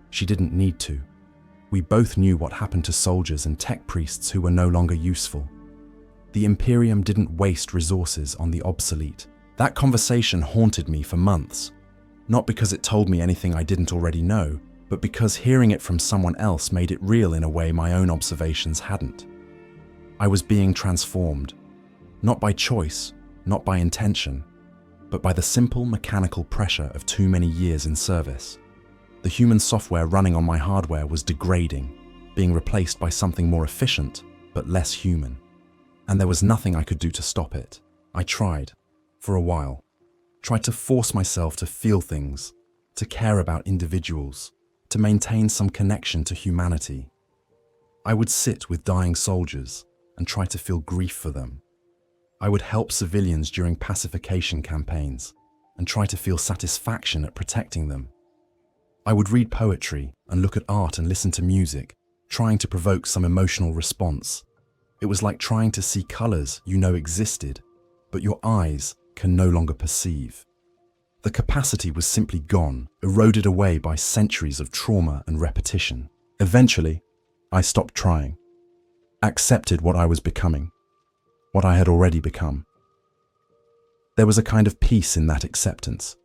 She didn't need to. We both knew what happened to soldiers and tech priests who were no longer useful. The Imperium didn't waste resources on the obsolete. That conversation haunted me for months. Not because it told me anything I didn't already know, but because hearing it from someone else made it real in a way my own observations hadn't. I was being transformed. Not by choice, not by intention, but by the simple mechanical pressure of too many years in service. The human software running on my hardware was degrading, being replaced by something more efficient, but less human. And there was nothing I could do to stop it. I tried, for a while. Tried to force myself to feel things, to care about individuals, to maintain some connection to humanity. I would sit with dying soldiers and try to feel grief for them. I would help civilians during pacification campaigns and try to feel satisfaction at protecting them. I would read poetry and look at art and listen to music, trying to provoke some emotional response. It was like trying to see colors you know existed, but your eyes can no longer perceive. The capacity was simply gone, eroded away by centuries of trauma and repetition. Eventually, I stopped trying, accepted what I was becoming. What I had already become. There was a kind of peace in that acceptance.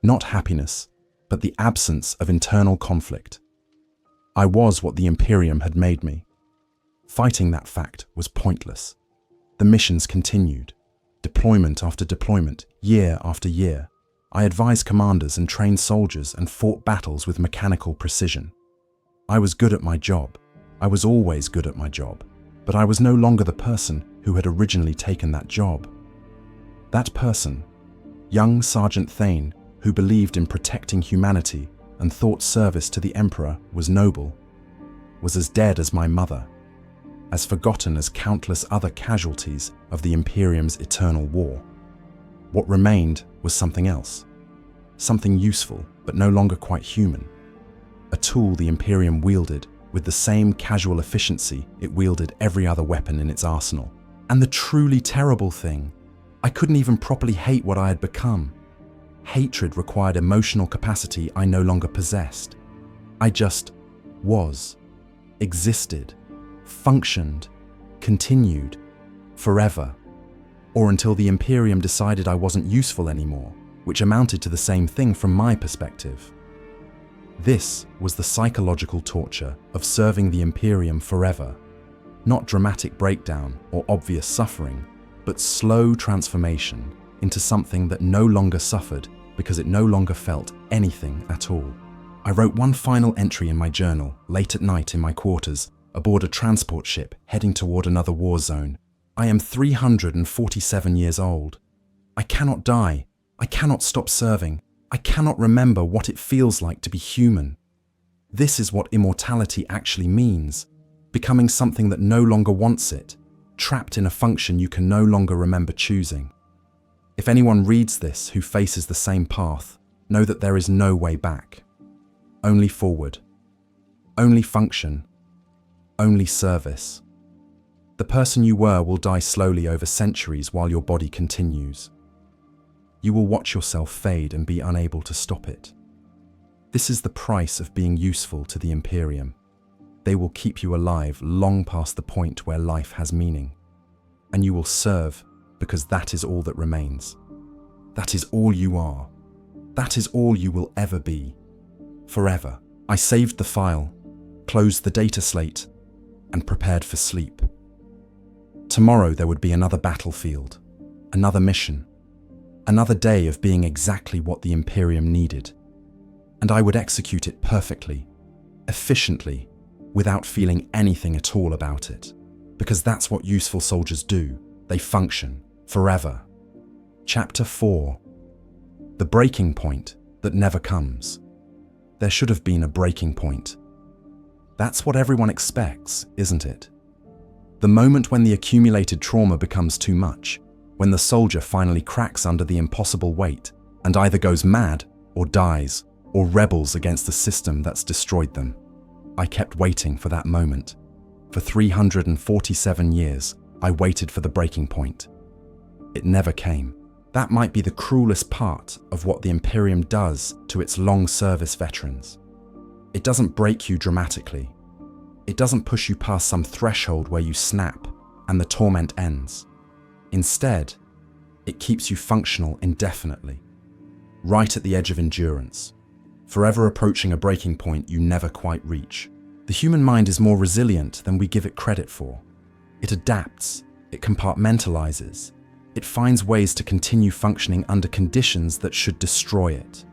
Not happiness, but the absence of internal conflict. I was what the Imperium had made me. Fighting that fact was pointless. The missions continued. Deployment after deployment, year after year. I advised commanders and trained soldiers and fought battles with mechanical precision. I was good at my job. I was always good at my job. But I was no longer the person who had originally taken that job. That person, young Sergeant Thane, who believed in protecting humanity and thought service to the Emperor was noble, was as dead as my mother, as forgotten as countless other casualties of the Imperium's eternal war. What remained was something else, something useful but no longer quite human, a tool the Imperium wielded with the same casual efficiency it wielded every other weapon in its arsenal. And the truly terrible thing, I couldn't even properly hate what I had become. Hatred required emotional capacity I no longer possessed. I just was, existed, functioned, continued, forever. Or until the Imperium decided I wasn't useful anymore, which amounted to the same thing from my perspective. This was the psychological torture of serving the Imperium forever. Not dramatic breakdown or obvious suffering, but slow transformation, into something that no longer suffered because it no longer felt anything at all. I wrote one final entry in my journal, late at night in my quarters, aboard a transport ship heading toward another war zone. I am 347 years old. I cannot die. I cannot stop serving. I cannot remember what it feels like to be human. This is what immortality actually means, becoming something that no longer wants it, trapped in a function you can no longer remember choosing. If anyone reads this who faces the same path, know that there is no way back. Only forward. Only function. Only service. The person you were will die slowly over centuries while your body continues. You will watch yourself fade and be unable to stop it. This is the price of being useful to the Imperium. They will keep you alive long past the point where life has meaning. And you will serve because that is all that remains. That is all you are. That is all you will ever be. Forever. I saved the file, closed the data slate, and prepared for sleep. Tomorrow there would be another battlefield, another mission, another day of being exactly what the Imperium needed. And I would execute it perfectly, efficiently, without feeling anything at all about it. Because that's what useful soldiers do. They function, forever. Chapter 4. The breaking point that never comes. There should have been a breaking point. That's what everyone expects, isn't it? The moment when the accumulated trauma becomes too much, when the soldier finally cracks under the impossible weight and either goes mad or dies or rebels against the system that's destroyed them. I kept waiting for that moment. For 347 years, I waited for the breaking point. It never came. That might be the cruelest part of what the Imperium does to its long service veterans. It doesn't break you dramatically. It doesn't push you past some threshold where you snap and the torment ends. Instead, it keeps you functional indefinitely, right at the edge of endurance, forever approaching a breaking point you never quite reach. The human mind is more resilient than we give it credit for. It adapts, it compartmentalizes, it finds ways to continue functioning under conditions that should destroy it.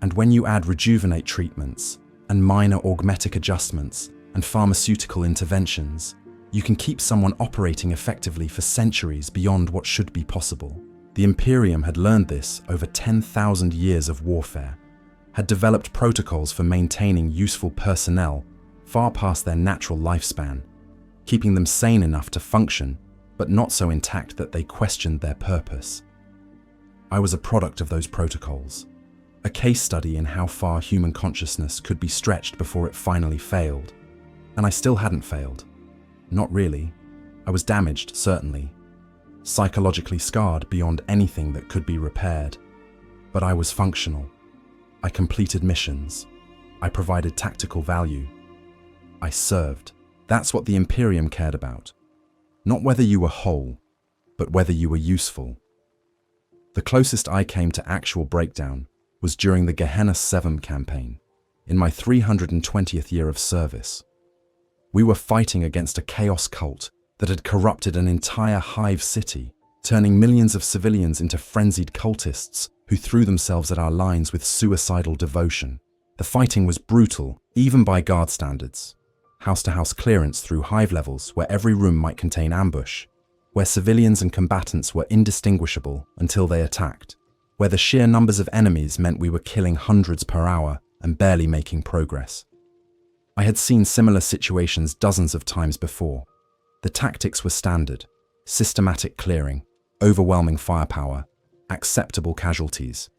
And when you add rejuvenate treatments and minor augmetic adjustments and pharmaceutical interventions, you can keep someone operating effectively for centuries beyond what should be possible. The Imperium had learned this over 10,000 years of warfare, had developed protocols for maintaining useful personnel far past their natural lifespan, keeping them sane enough to function, but not so intact that they questioned their purpose. I was a product of those protocols, a case study in how far human consciousness could be stretched before it finally failed. And I still hadn't failed. Not really. I was damaged, certainly. Psychologically scarred beyond anything that could be repaired. But I was functional. I completed missions. I provided tactical value. I served. That's what the Imperium cared about. Not whether you were whole, but whether you were useful. The closest I came to actual breakdown was during the Gehenna 7 campaign, in my 320th year of service. We were fighting against a chaos cult that had corrupted an entire hive city, turning millions of civilians into frenzied cultists who threw themselves at our lines with suicidal devotion. The fighting was brutal, even by guard standards. House-to-house clearance through hive levels where every room might contain ambush, where civilians and combatants were indistinguishable until they attacked, where the sheer numbers of enemies meant we were killing hundreds per hour and barely making progress. I had seen similar situations dozens of times before. The tactics were standard: systematic clearing, overwhelming firepower, acceptable casualties.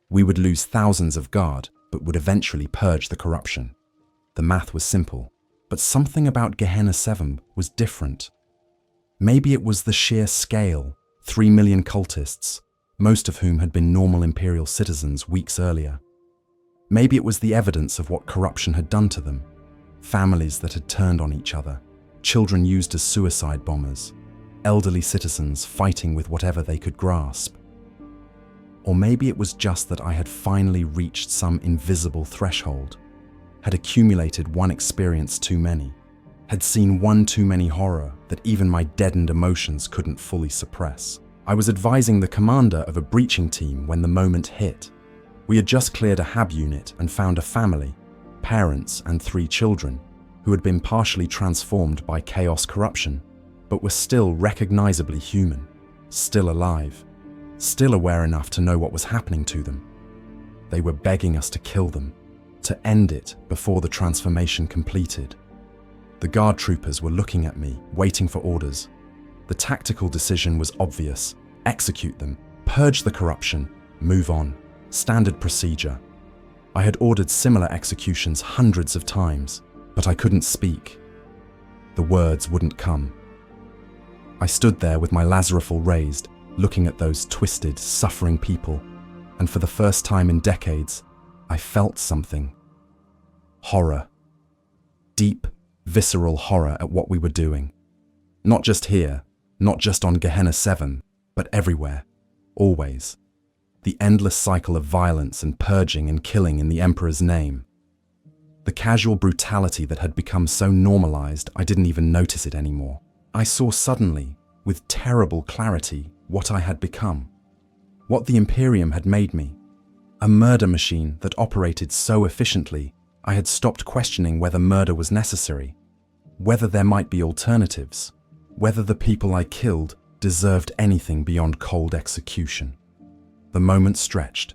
We would lose thousands of guard, but would eventually purge the corruption. The math was simple, but something about Gehenna 7 was different. Maybe it was the sheer scale: 3 million cultists, most of whom had been normal Imperial citizens weeks earlier. Maybe it was the evidence of what corruption had done to them: families that had turned on each other, children used as suicide bombers, elderly citizens fighting with whatever they could grasp. Or maybe it was just that I had finally reached some invisible threshold, had accumulated one experience too many, had seen one too many horror that even my deadened emotions couldn't fully suppress. I was advising the commander of a breaching team when the moment hit. We had just cleared a HAB unit and found a family, parents and 3 children, who had been partially transformed by chaos corruption, but were still recognizably human, still alive, still aware enough to know what was happening to them. They were begging us to kill them, to end it before the transformation completed. The guard troopers were looking at me, waiting for orders. The tactical decision was obvious: execute them, purge the corruption, move on. Standard procedure. I had ordered similar executions hundreds of times, but I couldn't speak. The words wouldn't come. I stood there with my lazarifal raised, looking at those twisted, suffering people, and for the first time in decades, I felt something. Horror. Deep, visceral horror at what we were doing. Not just here, not just on Gehenna 7, but everywhere, always. The endless cycle of violence and purging and killing in the Emperor's name. The casual brutality that had become so normalized I didn't even notice it anymore. I saw suddenly, with terrible clarity, what I had become. What the Imperium had made me. A murder machine that operated so efficiently, I had stopped questioning whether murder was necessary, whether there might be alternatives, whether the people I killed deserved anything beyond cold execution. The moment stretched.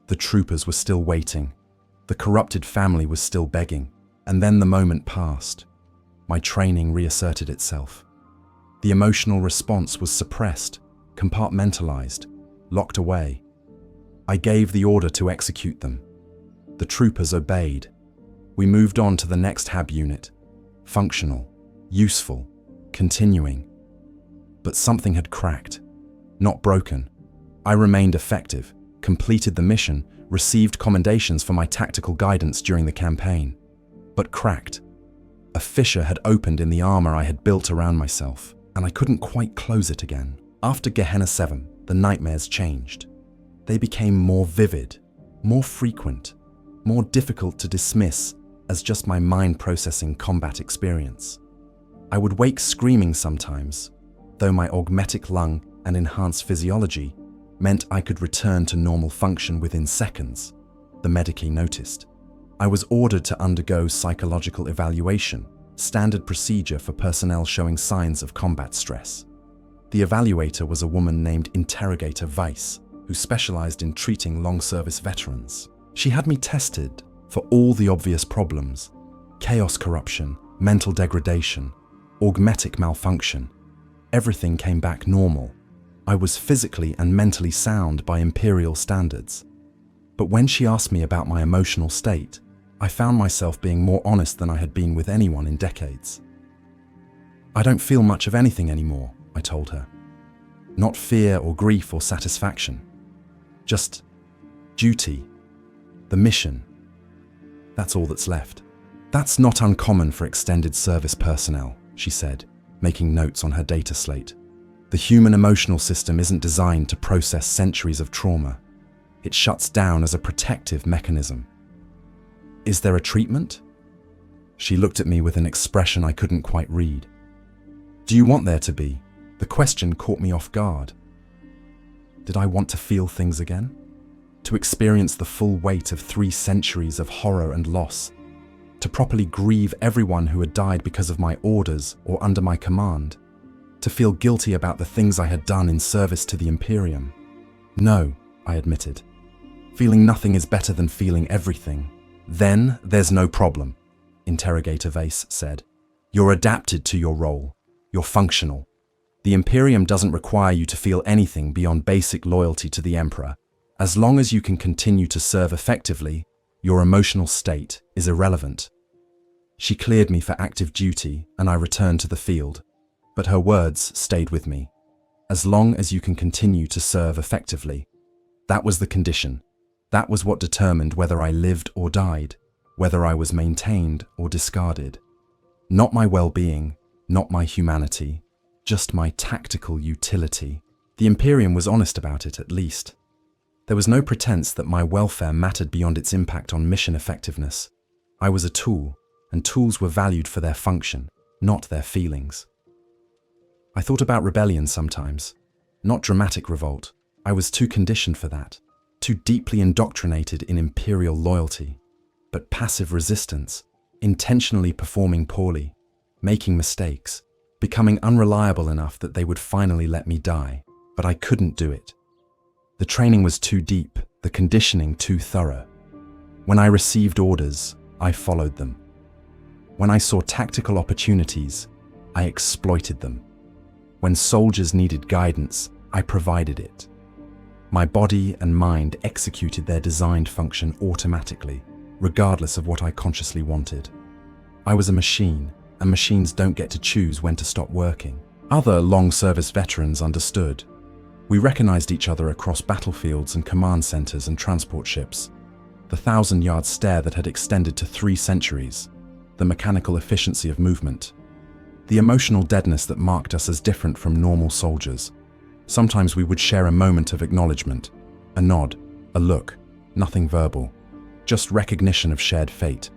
The troopers were still waiting. The corrupted family was still begging. And then the moment passed. My training reasserted itself. The emotional response was suppressed, compartmentalized, locked away. I gave the order to execute them. The troopers obeyed. We moved on to the next HAB unit. Functional, useful, continuing. But something had cracked. Not broken. I remained effective, completed the mission, received commendations for my tactical guidance during the campaign. But cracked. A fissure had opened in the armor I had built around myself, and I couldn't quite close it again. After Gehenna 7, the nightmares changed. They became more vivid, more frequent, more difficult to dismiss as just my mind-processing combat experience. I would wake screaming sometimes, though my augmetic lung and enhanced physiology meant I could return to normal function within seconds, the medici noticed. I was ordered to undergo psychological evaluation, standard procedure for personnel showing signs of combat stress. The evaluator was a woman named Interrogator Weiss, who specialized in treating long-service veterans. She had me tested for all the obvious problems: chaos corruption, mental degradation, augmetic malfunction. Everything came back normal. I was physically and mentally sound by Imperial standards. But when she asked me about my emotional state, I found myself being more honest than I had been with anyone in decades. "I don't feel much of anything anymore," I told her. "Not fear or grief or satisfaction. Just duty. The mission. That's all that's left." "That's not uncommon for extended service personnel," she said, making notes on her data slate. "The human emotional system isn't designed to process centuries of trauma. It shuts down as a protective mechanism." "Is there a treatment?" She looked at me with an expression I couldn't quite read. "Do you want there to be?" The question caught me off guard. Did I want to feel things again? To experience the full weight of 3 centuries of horror and loss? To properly grieve everyone who had died because of my orders or under my command? To feel guilty about the things I had done in service to the Imperium? "No," I admitted. "Feeling nothing is better than feeling everything." "Then there's no problem," Interrogator Weiss said. "You're adapted to your role. You're functional. The Imperium doesn't require you to feel anything beyond basic loyalty to the Emperor. As long as you can continue to serve effectively, your emotional state is irrelevant." She cleared me for active duty, and I returned to the field. But her words stayed with me. As long as you can continue to serve effectively. That was the condition. That was what determined whether I lived or died, whether I was maintained or discarded. Not my well-being, not my humanity, just my tactical utility. The Imperium was honest about it, at least. There was no pretense that my welfare mattered beyond its impact on mission effectiveness. I was a tool, and tools were valued for their function, not their feelings. I thought about rebellion sometimes. Not dramatic revolt. I was too conditioned for that, too deeply indoctrinated in imperial loyalty. But passive resistance, intentionally performing poorly, making mistakes, becoming unreliable enough that they would finally let me die. But I couldn't do it. The training was too deep, the conditioning too thorough. When I received orders, I followed them. When I saw tactical opportunities, I exploited them. When soldiers needed guidance, I provided it. My body and mind executed their designed function automatically, regardless of what I consciously wanted. I was a machine, and machines don't get to choose when to stop working. Other long-service veterans understood. We recognized each other across battlefields and command centers and transport ships. The 1,000-yard stare that had extended to 3 centuries, the mechanical efficiency of movement, the emotional deadness that marked us as different from normal soldiers. Sometimes we would share a moment of acknowledgement, a nod, a look, nothing verbal, just recognition of shared fate.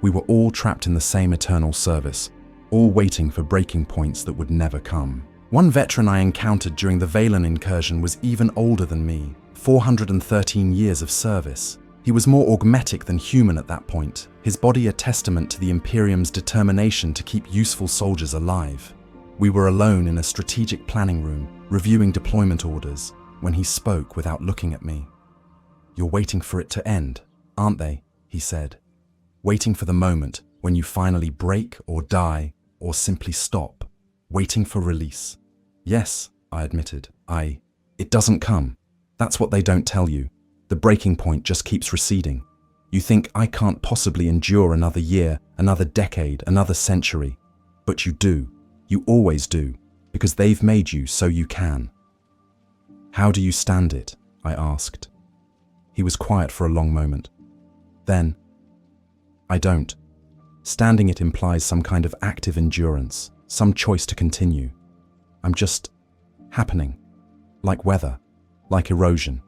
We were all trapped in the same eternal service, all waiting for breaking points that would never come. One veteran I encountered during the Valen incursion was even older than me, 413 years of service. He was more augmetic than human at that point, his body a testament to the Imperium's determination to keep useful soldiers alive. We were alone in a strategic planning room, reviewing deployment orders, when he spoke without looking at me. "You're waiting for it to end, aren't they?" he said. "Waiting for the moment when you finally break or die or simply stop. Waiting for release." "Yes," I admitted. It doesn't come. That's what they don't tell you. The breaking point just keeps receding. You think I can't possibly endure another year, another decade, another century. But you do. You always do, because they've made you so you can. "How do you stand it?" I asked. He was quiet for a long moment. Then, "I don't. Standing it implies some kind of active endurance, some choice to continue. I'm just happening, like weather, like erosion.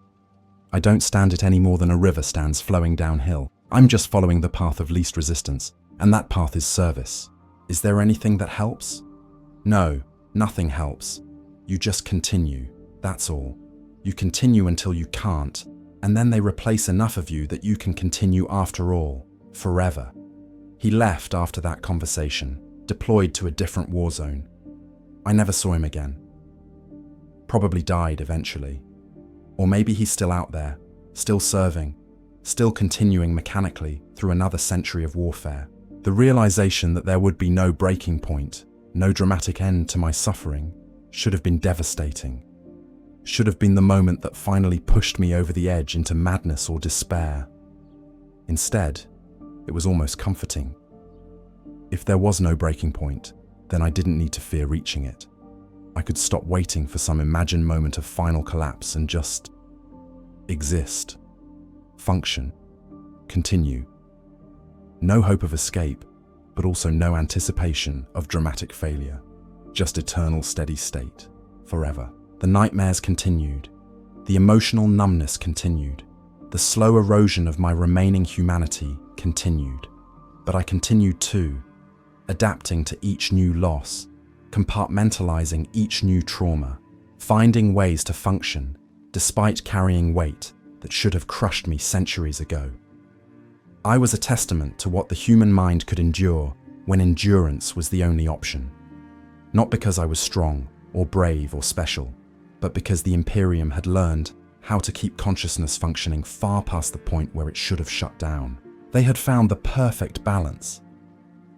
I don't stand it any more than a river stands flowing downhill. I'm just following the path of least resistance, and that path is service. Is there anything that helps? No, nothing helps. You just continue, that's all. You continue until you can't, and then they replace enough of you that you can continue after all, forever." He left after that conversation, deployed to a different war zone. I never saw him again. Probably died eventually. Or maybe he's still out there, still serving, still continuing mechanically through another century of warfare. The realization that there would be no breaking point, no dramatic end to my suffering, should have been devastating. Should have been the moment that finally pushed me over the edge into madness or despair. Instead, it was almost comforting. If there was no breaking point, then I didn't need to fear reaching it. I could stop waiting for some imagined moment of final collapse and just exist, function, continue. No hope of escape, but also no anticipation of dramatic failure. Just eternal steady state, forever. The nightmares continued. The emotional numbness continued. The slow erosion of my remaining humanity continued. But I continued too, adapting to each new loss, compartmentalizing each new trauma, finding ways to function, despite carrying weight that should have crushed me centuries ago. I was a testament to what the human mind could endure when endurance was the only option. Not because I was strong, or brave, or special, but because the Imperium had learned how to keep consciousness functioning far past the point where it should have shut down. They had found the perfect balance.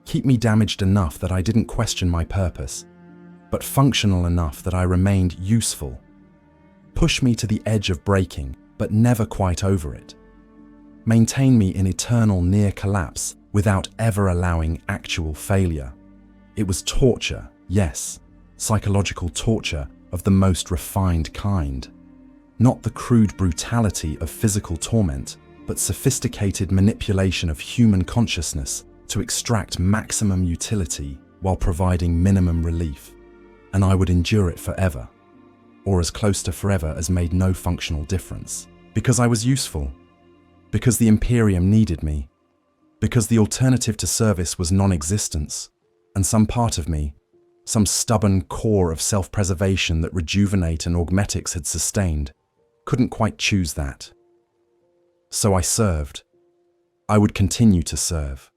Keep me damaged enough that I didn't question my purpose, but functional enough that I remained useful. Push me to the edge of breaking, but never quite over it. Maintain me in eternal near collapse without ever allowing actual failure. It was torture, yes, psychological torture of the most refined kind. Not the crude brutality of physical torment, but sophisticated manipulation of human consciousness to extract maximum utility while providing minimum relief. And I would endure it forever, or as close to forever as made no functional difference. Because I was useful. Because the Imperium needed me. Because the alternative to service was non-existence, and some part of me, some stubborn core of self-preservation that Rejuvenat and augmetics had sustained, couldn't quite choose that. So I served. I would continue to serve.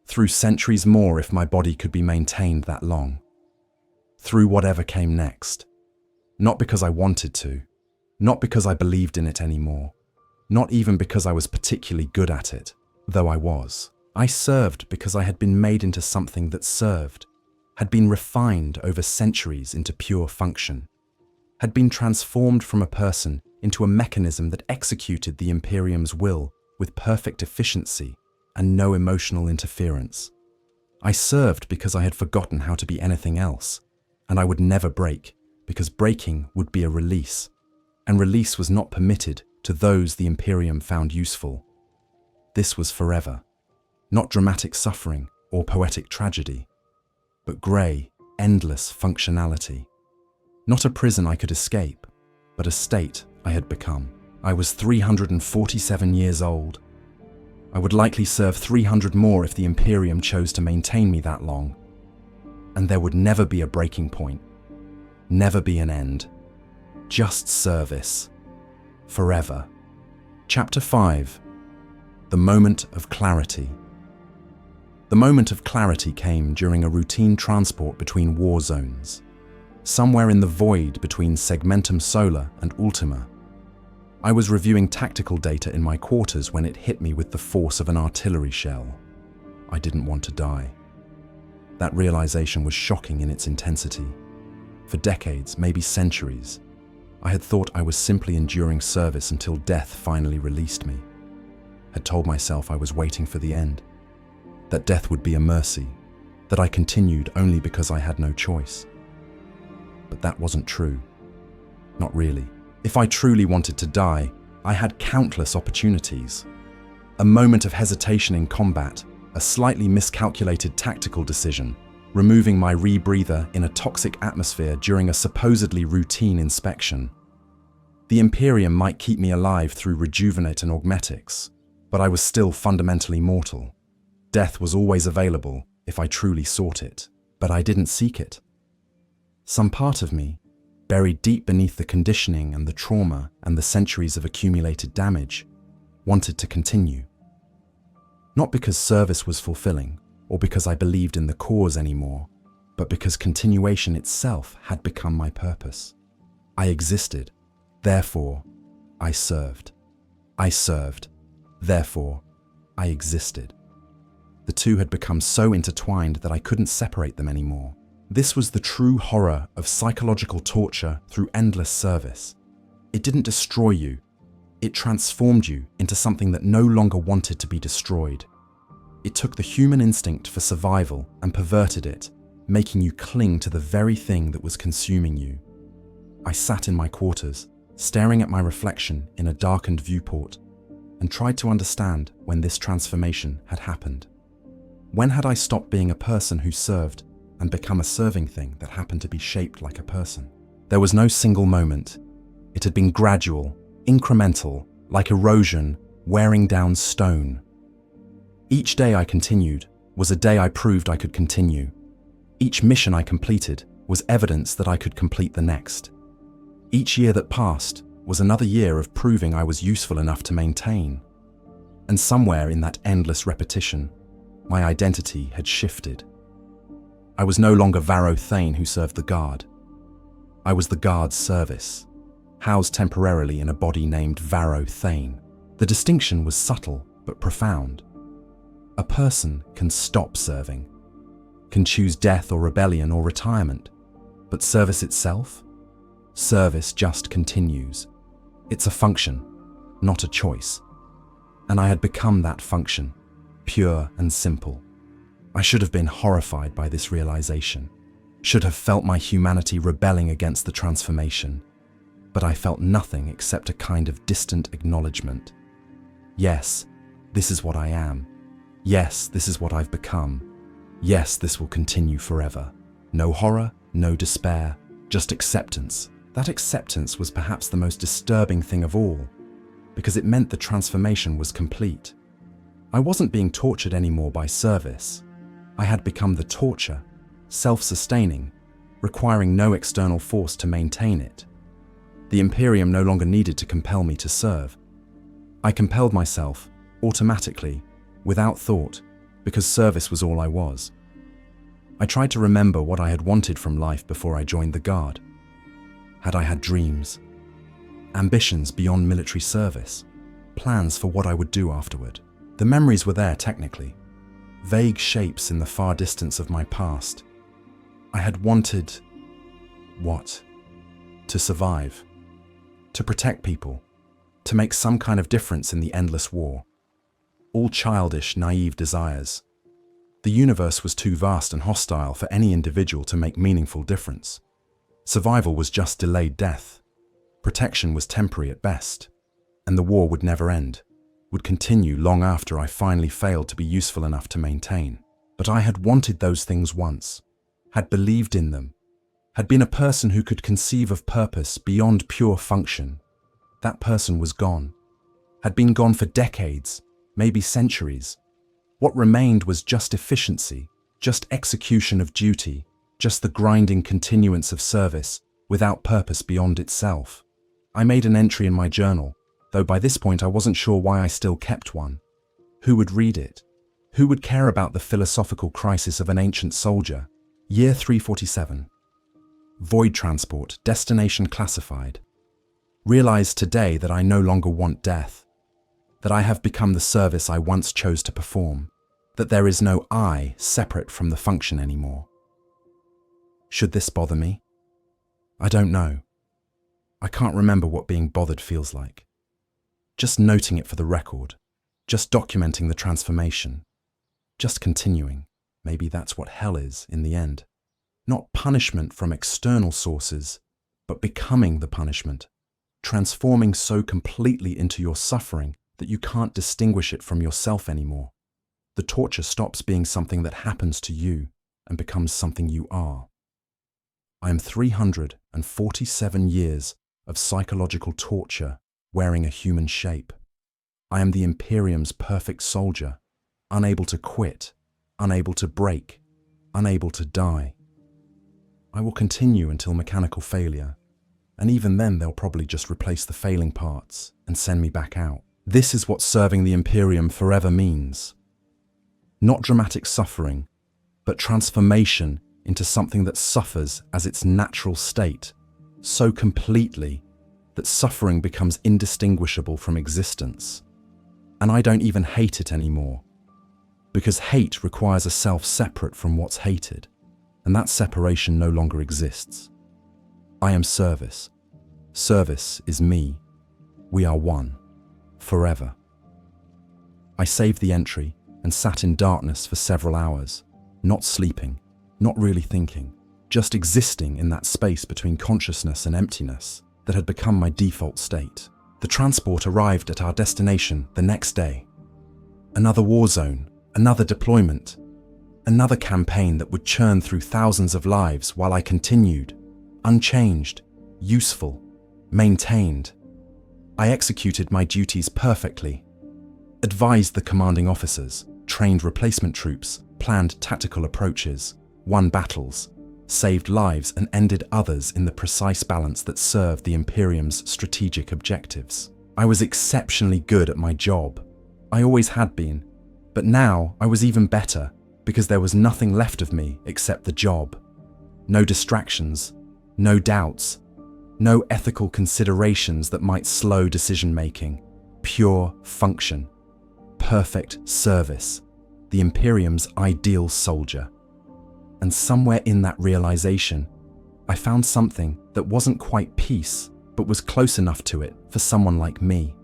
Through centuries more if my body could be maintained that long. Through whatever came next. Not because I wanted to. Not because I believed in it anymore. Not even because I was particularly good at it, though I was. I served because I had been made into something that served, had been refined over centuries into pure function, had been transformed from a person into a mechanism that executed the Imperium's will with perfect efficiency and no emotional interference. I served because I had forgotten how to be anything else, and I would never break, because breaking would be a release, and release was not permitted to those the Imperium found useful. This was forever, not dramatic suffering or poetic tragedy, but grey, endless functionality. Not a prison I could escape, but a state I had become. I was 347 years old. I would likely serve 300 more if the Imperium chose to maintain me that long. And there would never be a breaking point. Never be an end. Just service. Forever. Chapter 5. The moment of clarity. The moment of clarity came during a routine transport between war zones. Somewhere in the void between Segmentum Solar and Ultima. I was reviewing tactical data in my quarters when it hit me with the force of an artillery shell. I didn't want to die. That realization was shocking in its intensity. For decades, maybe centuries, I had thought I was simply enduring service until death finally released me. Had told myself I was waiting for the end. That death would be a mercy, that I continued only because I had no choice. But that wasn't true. Not really. If I truly wanted to die, I had countless opportunities. A moment of hesitation in combat, a slightly miscalculated tactical decision, removing my rebreather in a toxic atmosphere during a supposedly routine inspection. The Imperium might keep me alive through Rejuvenat and augmetics, but I was still fundamentally mortal. Death was always available if I truly sought it, but I didn't seek it. Some part of me, buried deep beneath the conditioning and the trauma and the centuries of accumulated damage, wanted to continue. Not because service was fulfilling, or because I believed in the cause anymore, but because continuation itself had become my purpose. I existed, therefore, I served. I served, therefore, I existed. The two had become so intertwined that I couldn't separate them anymore. This was the true horror of psychological torture through endless service. It didn't destroy you. It transformed you into something that no longer wanted to be destroyed. It took the human instinct for survival and perverted it, making you cling to the very thing that was consuming you. I sat in my quarters, staring at my reflection in a darkened viewport, and tried to understand when this transformation had happened. When had I stopped being a person who served and become a serving thing that happened to be shaped like a person? There was no single moment. It had been gradual, incremental, like erosion, wearing down stone. Each day I continued was a day I proved I could continue. Each mission I completed was evidence that I could complete the next. Each year that passed was another year of proving I was useful enough to maintain. And somewhere in that endless repetition, my identity had shifted. I was no longer Varro Thane who served the guard. I was the guard's service, housed temporarily in a body named Varro Thane. The distinction was subtle but profound. A person can stop serving, can choose death or rebellion or retirement, but service itself? Service just continues. It's a function, not a choice. And I had become that function, pure and simple. I should have been horrified by this realization, should have felt my humanity rebelling against the transformation, but I felt nothing except a kind of distant acknowledgement. Yes, this is what I am. Yes, this is what I've become. Yes, this will continue forever. No horror, no despair, just acceptance. That acceptance was perhaps the most disturbing thing of all, because it meant the transformation was complete. I wasn't being tortured anymore by service. I had become the torture, self-sustaining, requiring no external force to maintain it. The Imperium no longer needed to compel me to serve. I compelled myself, automatically, without thought, because service was all I was. I tried to remember what I had wanted from life before I joined the Guard. Had I had dreams? Ambitions beyond military service? Plans for what I would do afterward? The memories were there technically, vague shapes in the far distance of my past. I had wanted... what? To survive. To protect people. To make some kind of difference in the endless war. All childish, naive desires. The universe was too vast and hostile for any individual to make meaningful difference. Survival was just delayed death. Protection was temporary at best. And the war would never end, would continue long after I finally failed to be useful enough to maintain. But I had wanted those things once, had believed in them, had been a person who could conceive of purpose beyond pure function. That person was gone, had been gone for decades, maybe centuries. What remained was just efficiency, just execution of duty, just the grinding continuance of service, without purpose beyond itself. I made an entry in my journal, though by this point I wasn't sure why I still kept one. Who would read it? Who would care about the philosophical crisis of an ancient soldier? Year 347. Void transport, destination classified. Realize today that I no longer want death, that I have become the service I once chose to perform, that there is no I separate from the function anymore. Should this bother me? I don't know. I can't remember what being bothered feels like. Just noting it for the record, just documenting the transformation, just continuing. Maybe that's what hell is in the end. Not punishment from external sources, but becoming the punishment, transforming so completely into your suffering that you can't distinguish it from yourself anymore. The torture stops being something that happens to you and becomes something you are. I am 347 years of psychological torture wearing a human shape. I am the Imperium's perfect soldier, unable to quit, unable to break, unable to die. I will continue until mechanical failure, and even then they'll probably just replace the failing parts and send me back out. This is what serving the Imperium forever means. Not dramatic suffering, but transformation into something that suffers as its natural state, so completely that suffering becomes indistinguishable from existence. And I don't even hate it anymore, because hate requires a self separate from what's hated, and that separation no longer exists. I am service. Service is me. We are one. Forever. I saved the entry and sat in darkness for several hours, not sleeping, not really thinking, just existing in that space between consciousness and emptiness that had become my default state. The transport arrived at our destination the next day. Another war zone, another deployment, another campaign that would churn through thousands of lives while I continued, unchanged, useful, maintained. I executed my duties perfectly, advised the commanding officers, trained replacement troops, planned tactical approaches, won battles, saved lives and ended others in the precise balance that served the Imperium's strategic objectives. I was exceptionally good at my job. I always had been, but now I was even better because there was nothing left of me except the job. No distractions, no doubts, no ethical considerations that might slow decision-making. Pure function. Perfect service. The Imperium's ideal soldier. And somewhere in that realization, I found something that wasn't quite peace, but was close enough to it for someone like me.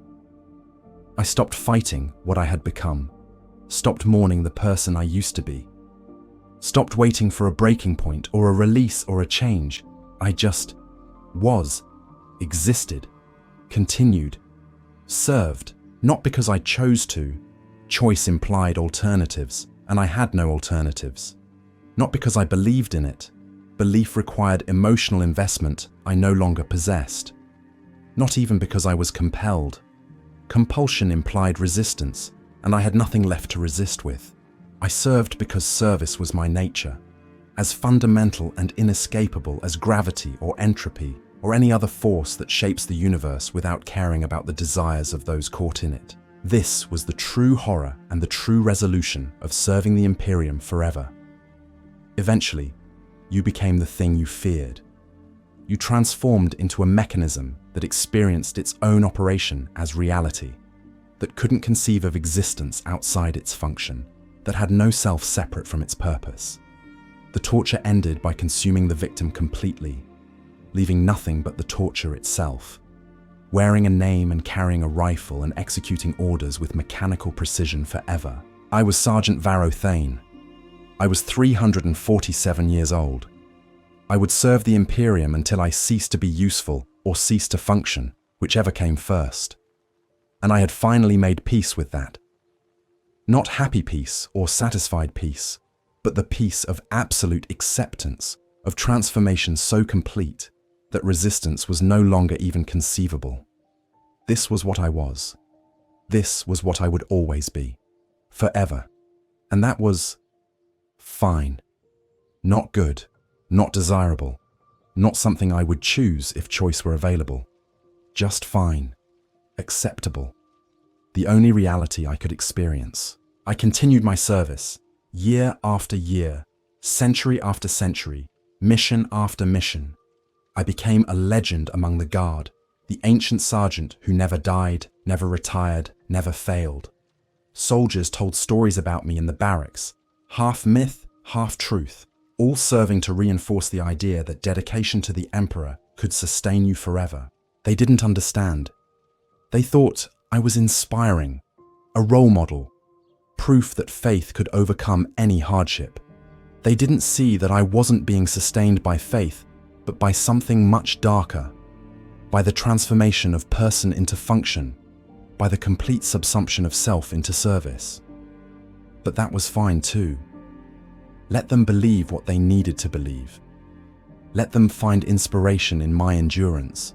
I stopped fighting what I had become, stopped mourning the person I used to be, stopped waiting for a breaking point or a release or a change. I just was, existed, continued, served, not because I chose to. Choice implied alternatives, and I had no alternatives. Not because I believed in it. Belief required emotional investment I no longer possessed. Not even because I was compelled. Compulsion implied resistance, and I had nothing left to resist with. I served because service was my nature. as fundamental and inescapable as gravity or entropy or any other force that shapes the universe without caring about the desires of those caught in it. This was the true horror and the true resolution of serving the Imperium forever. Eventually, you became the thing you feared. You transformed into a mechanism that experienced its own operation as reality, that couldn't conceive of existence outside its function, that had no self separate from its purpose. The torture ended by consuming the victim completely, leaving nothing but the torture itself. Wearing a name and carrying a rifle and executing orders with mechanical precision forever. I was Sergeant Varro Thane. I was 347 years old. I would serve the Imperium until I ceased to be useful or ceased to function, whichever came first. And I had finally made peace with that. Not happy peace or satisfied peace, but the peace of absolute acceptance, of transformation so complete that resistance was no longer even conceivable. This was what I was. This was what I would always be. Forever. And that was fine. Not good. Not desirable. Not something I would choose if choice were available. Just fine. Acceptable. The only reality I could experience. I continued my service, year after year, century after century, mission after mission. I became a legend among the Guard, the ancient sergeant who never died, never retired, never failed. Soldiers told stories about me in the barracks, half myth, half truth, all serving to reinforce the idea that dedication to the Emperor could sustain you forever. They didn't understand. They thought I was inspiring, a role model, proof that faith could overcome any hardship. They didn't see that I wasn't being sustained by faith, but by something much darker, by the transformation of person into function, by the complete subsumption of self into service. But that was fine too. Let them believe what they needed to believe. Let them find inspiration in my endurance.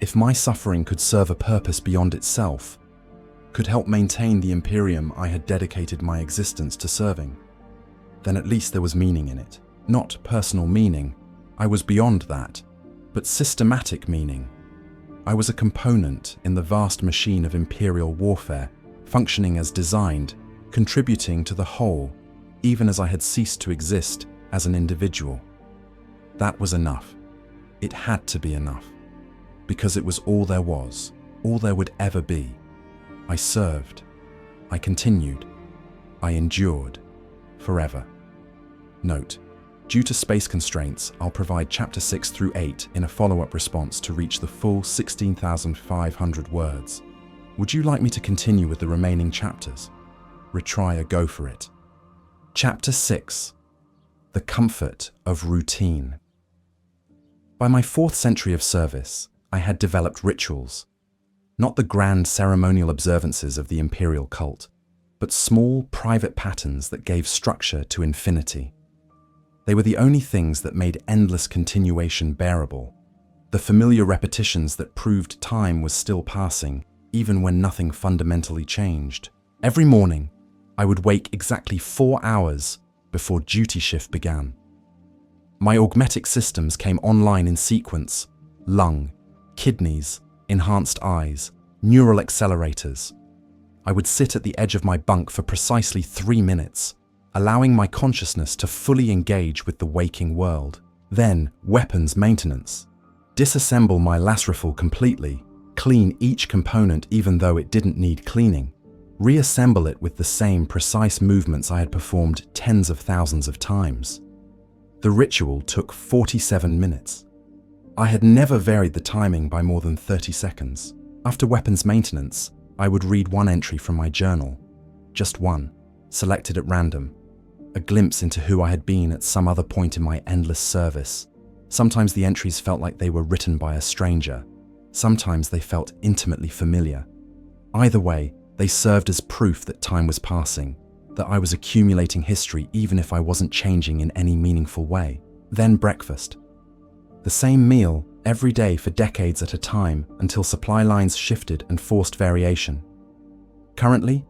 If my suffering could serve a purpose beyond itself, could help maintain the Imperium I had dedicated my existence to serving, then at least there was meaning in it. Not personal meaning, I was beyond that, but systematic meaning. I was a component in the vast machine of imperial warfare, functioning as designed, contributing to the whole, even as I had ceased to exist as an individual. That was enough. It had to be enough, because it was all there was, all there would ever be. I served, I continued, I endured, forever. Note: due to space constraints, I'll provide Chapter 6 through 8 in a follow-up response to reach the full 16,500 words. Would you like me to continue with the remaining chapters? Retry a go for it. Chapter 6. The Comfort of Routine. By my 4th century of service, I had developed rituals. Not the grand ceremonial observances of the imperial cult, but small, private patterns that gave structure to infinity. They were the only things that made endless continuation bearable, the familiar repetitions that proved time was still passing, even when nothing fundamentally changed. Every morning, I would wake exactly 4 hours before duty shift began. My augmetic systems came online in sequence: lung, kidneys, enhanced eyes, neural accelerators. I would sit at the edge of my bunk for precisely 3 minutes, allowing my consciousness to fully engage with the waking world. Then, weapons maintenance. Disassemble my las rifle completely, clean each component even though it didn't need cleaning, reassemble it with the same precise movements I had performed tens of thousands of times. The ritual took 47 minutes. I had never varied the timing by more than 30 seconds. After weapons maintenance, I would read one entry from my journal. Just one, selected at random. A glimpse into who I had been at some other point in my endless service. Sometimes the entries felt like they were written by a stranger. Sometimes they felt intimately familiar. Either way, they served as proof that time was passing, that I was accumulating history even if I wasn't changing in any meaningful way. Then breakfast. The same meal every day for decades at a time until supply lines shifted and forced variation. Currently,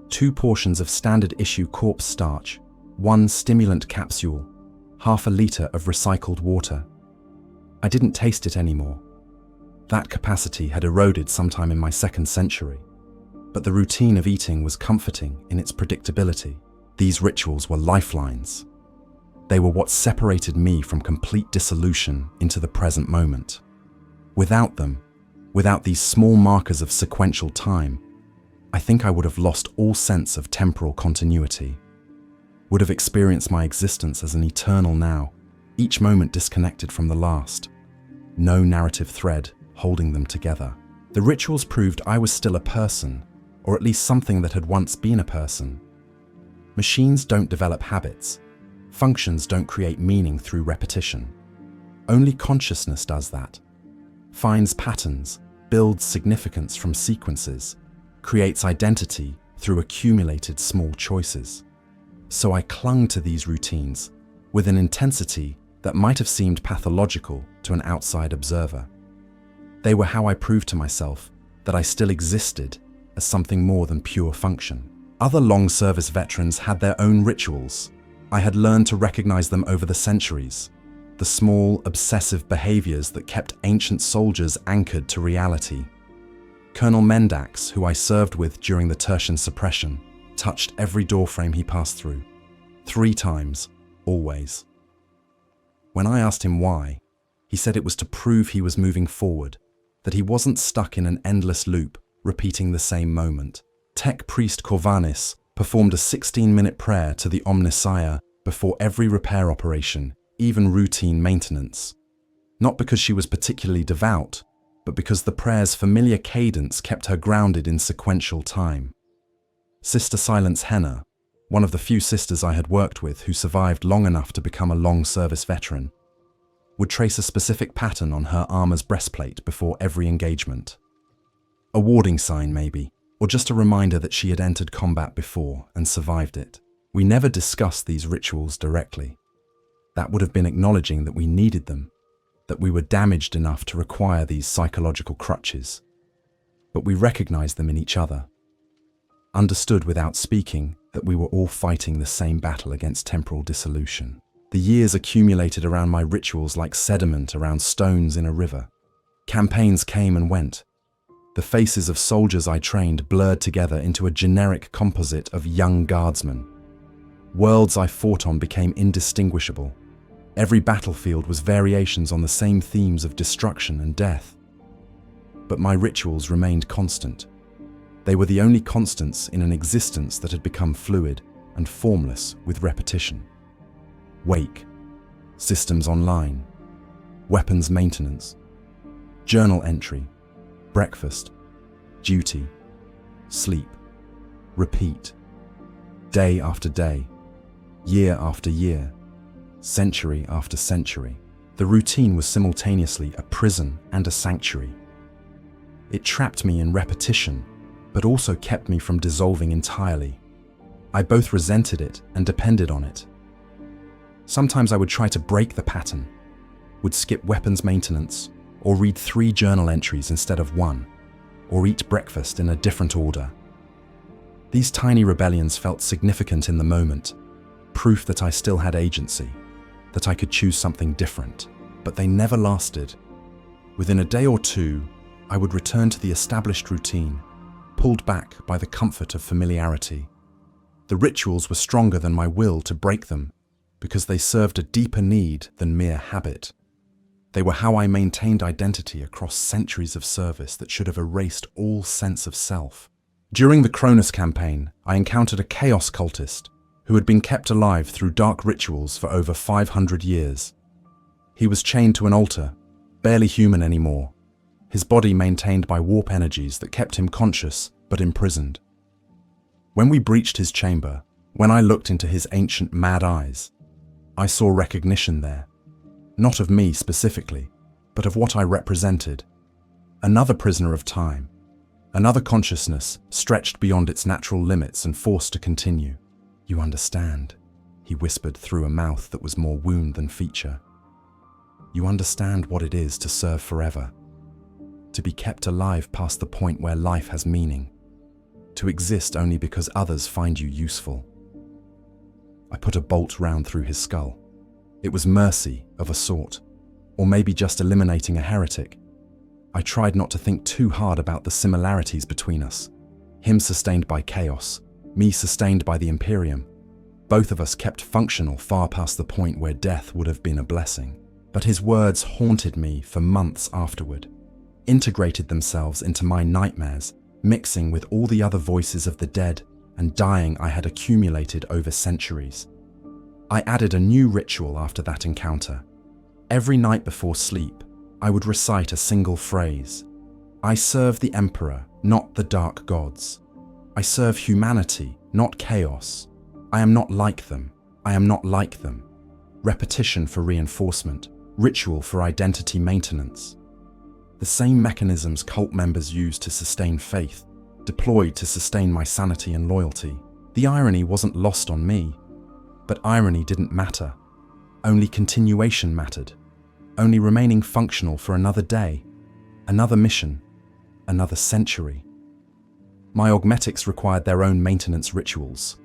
2 portions of standard issue corpse starch, 1 stimulant capsule, half a litre of recycled water. I didn't taste it anymore. That capacity had eroded sometime in my 2nd century, but the routine of eating was comforting in its predictability. These rituals were lifelines. They were what separated me from complete dissolution into the present moment. Without them, without these small markers of sequential time, I think I would have lost all sense of temporal continuity, would have experienced my existence as an eternal now, each moment disconnected from the last. No narrative thread holding them together. The rituals proved I was still a person, or at least something that had once been a person. Machines don't develop habits. Functions don't create meaning through repetition. Only consciousness does that. Finds patterns, builds significance from sequences, creates identity through accumulated small choices. So I clung to these routines with an intensity that might have seemed pathological to an outside observer. They were how I proved to myself that I still existed as something more than pure function. Other long-service veterans had their own rituals. I had learned to recognize them over the centuries. The small, obsessive behaviors that kept ancient soldiers anchored to reality. Colonel Mendax, who I served with during the Tertian suppression, touched every doorframe he passed through. 3 times, always. When I asked him why, he said it was to prove he was moving forward, that he wasn't stuck in an endless loop, repeating the same moment. Tech priest Corvanis performed a 16-minute prayer to the Omnissiah before every repair operation, even routine maintenance. Not because she was particularly devout, but because the prayer's familiar cadence kept her grounded in sequential time. Sister Silence Henna, one of the few sisters I had worked with who survived long enough to become a long-service veteran, would trace a specific pattern on her armor's breastplate before every engagement. A warding sign, maybe, or just a reminder that she had entered combat before and survived it. We never discussed these rituals directly. That would have been acknowledging that we needed them, that we were damaged enough to require these psychological crutches. But we recognized them in each other, understood without speaking that we were all fighting the same battle against temporal dissolution. The years accumulated around my rituals like sediment around stones in a river. Campaigns came and went. The faces of soldiers I trained blurred together into a generic composite of young guardsmen. Worlds I fought on became indistinguishable. Every battlefield was variations on the same themes of destruction and death. But my rituals remained constant. They were the only constants in an existence that had become fluid and formless with repetition. Wake, systems online, weapons maintenance, journal entry, breakfast, duty, sleep, repeat, day after day, year after year, century after century. The routine was simultaneously a prison and a sanctuary. It trapped me in repetition, but also kept me from dissolving entirely. I both resented it and depended on it. Sometimes I would try to break the pattern, would skip weapons maintenance, or read 3 journal entries instead of 1, or eat breakfast in a different order. These tiny rebellions felt significant in the moment, proof that I still had agency, that I could choose something different, but they never lasted. Within a day or 2, I would return to the established routine, pulled back by the comfort of familiarity. The rituals were stronger than my will to break them, because they served a deeper need than mere habit. They were how I maintained identity across centuries of service that should have erased all sense of self. During the Cronus campaign, I encountered a chaos cultist who had been kept alive through dark rituals for over 500 years. He was chained to an altar, barely human anymore, his body maintained by warp energies that kept him conscious but imprisoned. When we breached his chamber, when I looked into his ancient mad eyes, I saw recognition there, not of me specifically, but of what I represented. Another prisoner of time, another consciousness stretched beyond its natural limits and forced to continue. "You understand," he whispered through a mouth that was more wound than feature. "You understand what it is to serve forever, to be kept alive past the point where life has meaning, to exist only because others find you useful." I put a bolt round through his skull. It was mercy of a sort, or maybe just eliminating a heretic. I tried not to think too hard about the similarities between us. Him sustained by chaos, me sustained by the Imperium. Both of us kept functional far past the point where death would have been a blessing. But his words haunted me for months afterward, integrated themselves into my nightmares, mixing with all the other voices of the dead and dying I had accumulated over centuries. I added a new ritual after that encounter. Every night before sleep, I would recite a single phrase. I serve the Emperor, not the dark gods. I serve humanity, not chaos. I am not like them. I am not like them. Repetition for reinforcement, ritual for identity maintenance. The same mechanisms cult members use to sustain faith, deployed to sustain my sanity and loyalty. The irony wasn't lost on me, but irony didn't matter. Only continuation mattered. Only remaining functional for another day, another mission, another century. My augmetics required their own maintenance rituals.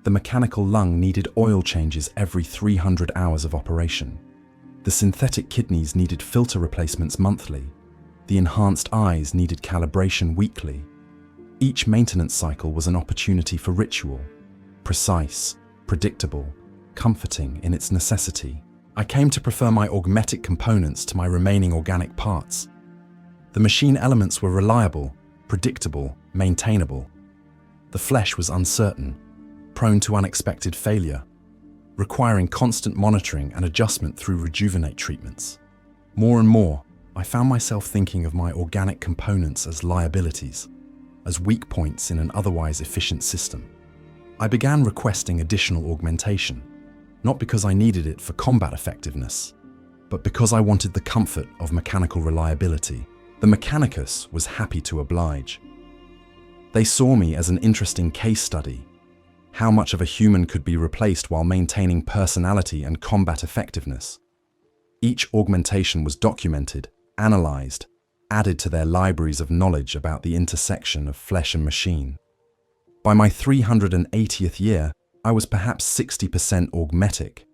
The mechanical lung needed oil changes every 300 hours of operation. The synthetic kidneys needed filter replacements monthly. The enhanced eyes needed calibration weekly. Each maintenance cycle was an opportunity for ritual, precise, predictable, comforting in its necessity. I came to prefer my augmetic components to my remaining organic parts. The machine elements were reliable, predictable, maintainable. The flesh was uncertain, prone to unexpected failure, requiring constant monitoring and adjustment through Rejuvenate treatments. More and more, I found myself thinking of my organic components as liabilities, as weak points in an otherwise efficient system. I began requesting additional augmentation, not because I needed it for combat effectiveness, but because I wanted the comfort of mechanical reliability. The Mechanicus was happy to oblige. They saw me as an interesting case study, how much of a human could be replaced while maintaining personality and combat effectiveness. Each augmentation was documented, analyzed, added to their libraries of knowledge about the intersection of flesh and machine. By my 380th year, I was perhaps 60% augmetic.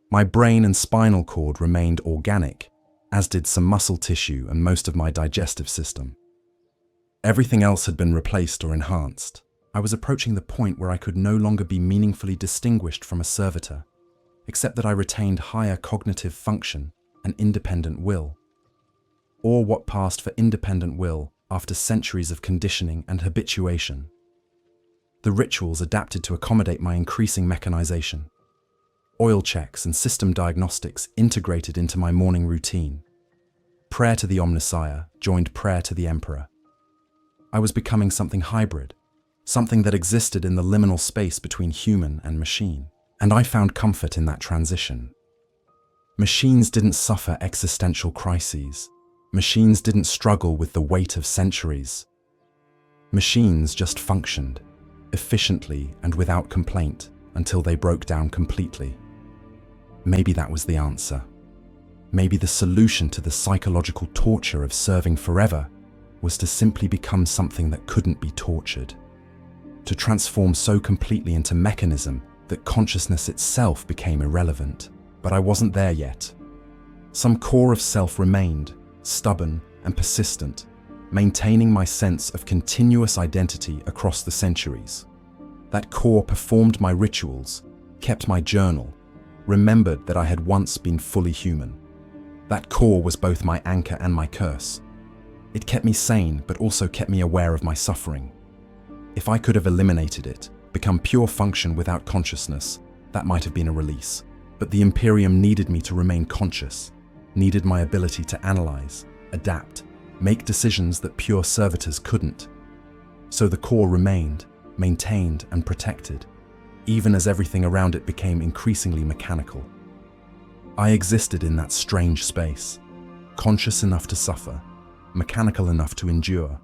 My brain and spinal cord remained organic, as did some muscle tissue and most of my digestive system. Everything else had been replaced or enhanced. I was approaching the point where I could no longer be meaningfully distinguished from a servitor, except that I retained higher cognitive function and independent will, or what passed for independent will after centuries of conditioning and habituation. The rituals adapted to accommodate my increasing mechanization. Oil checks and system diagnostics integrated into my morning routine. Prayer to the Omnissiah joined prayer to the Emperor. I was becoming something hybrid, something that existed in the liminal space between human and machine, and I found comfort in that transition. Machines didn't suffer existential crises. Machines didn't struggle with the weight of centuries. Machines just functioned, efficiently and without complaint, until they broke down completely. Maybe that was the answer. Maybe the solution to the psychological torture of serving forever was to simply become something that couldn't be tortured. To transform so completely into mechanism that consciousness itself became irrelevant. But I wasn't there yet. Some core of self remained, stubborn and persistent, maintaining my sense of continuous identity across the centuries. That core performed my rituals, kept my journal, remembered that I had once been fully human. That core was both my anchor and my curse. It kept me sane, but also kept me aware of my suffering. If I could have eliminated it, become pure function without consciousness, that might have been a release. But the Imperium needed me to remain conscious, needed my ability to analyze, adapt, make decisions that pure servitors couldn't. So the core remained, maintained and protected, even as everything around it became increasingly mechanical. I existed in that strange space, conscious enough to suffer, mechanical enough to endure,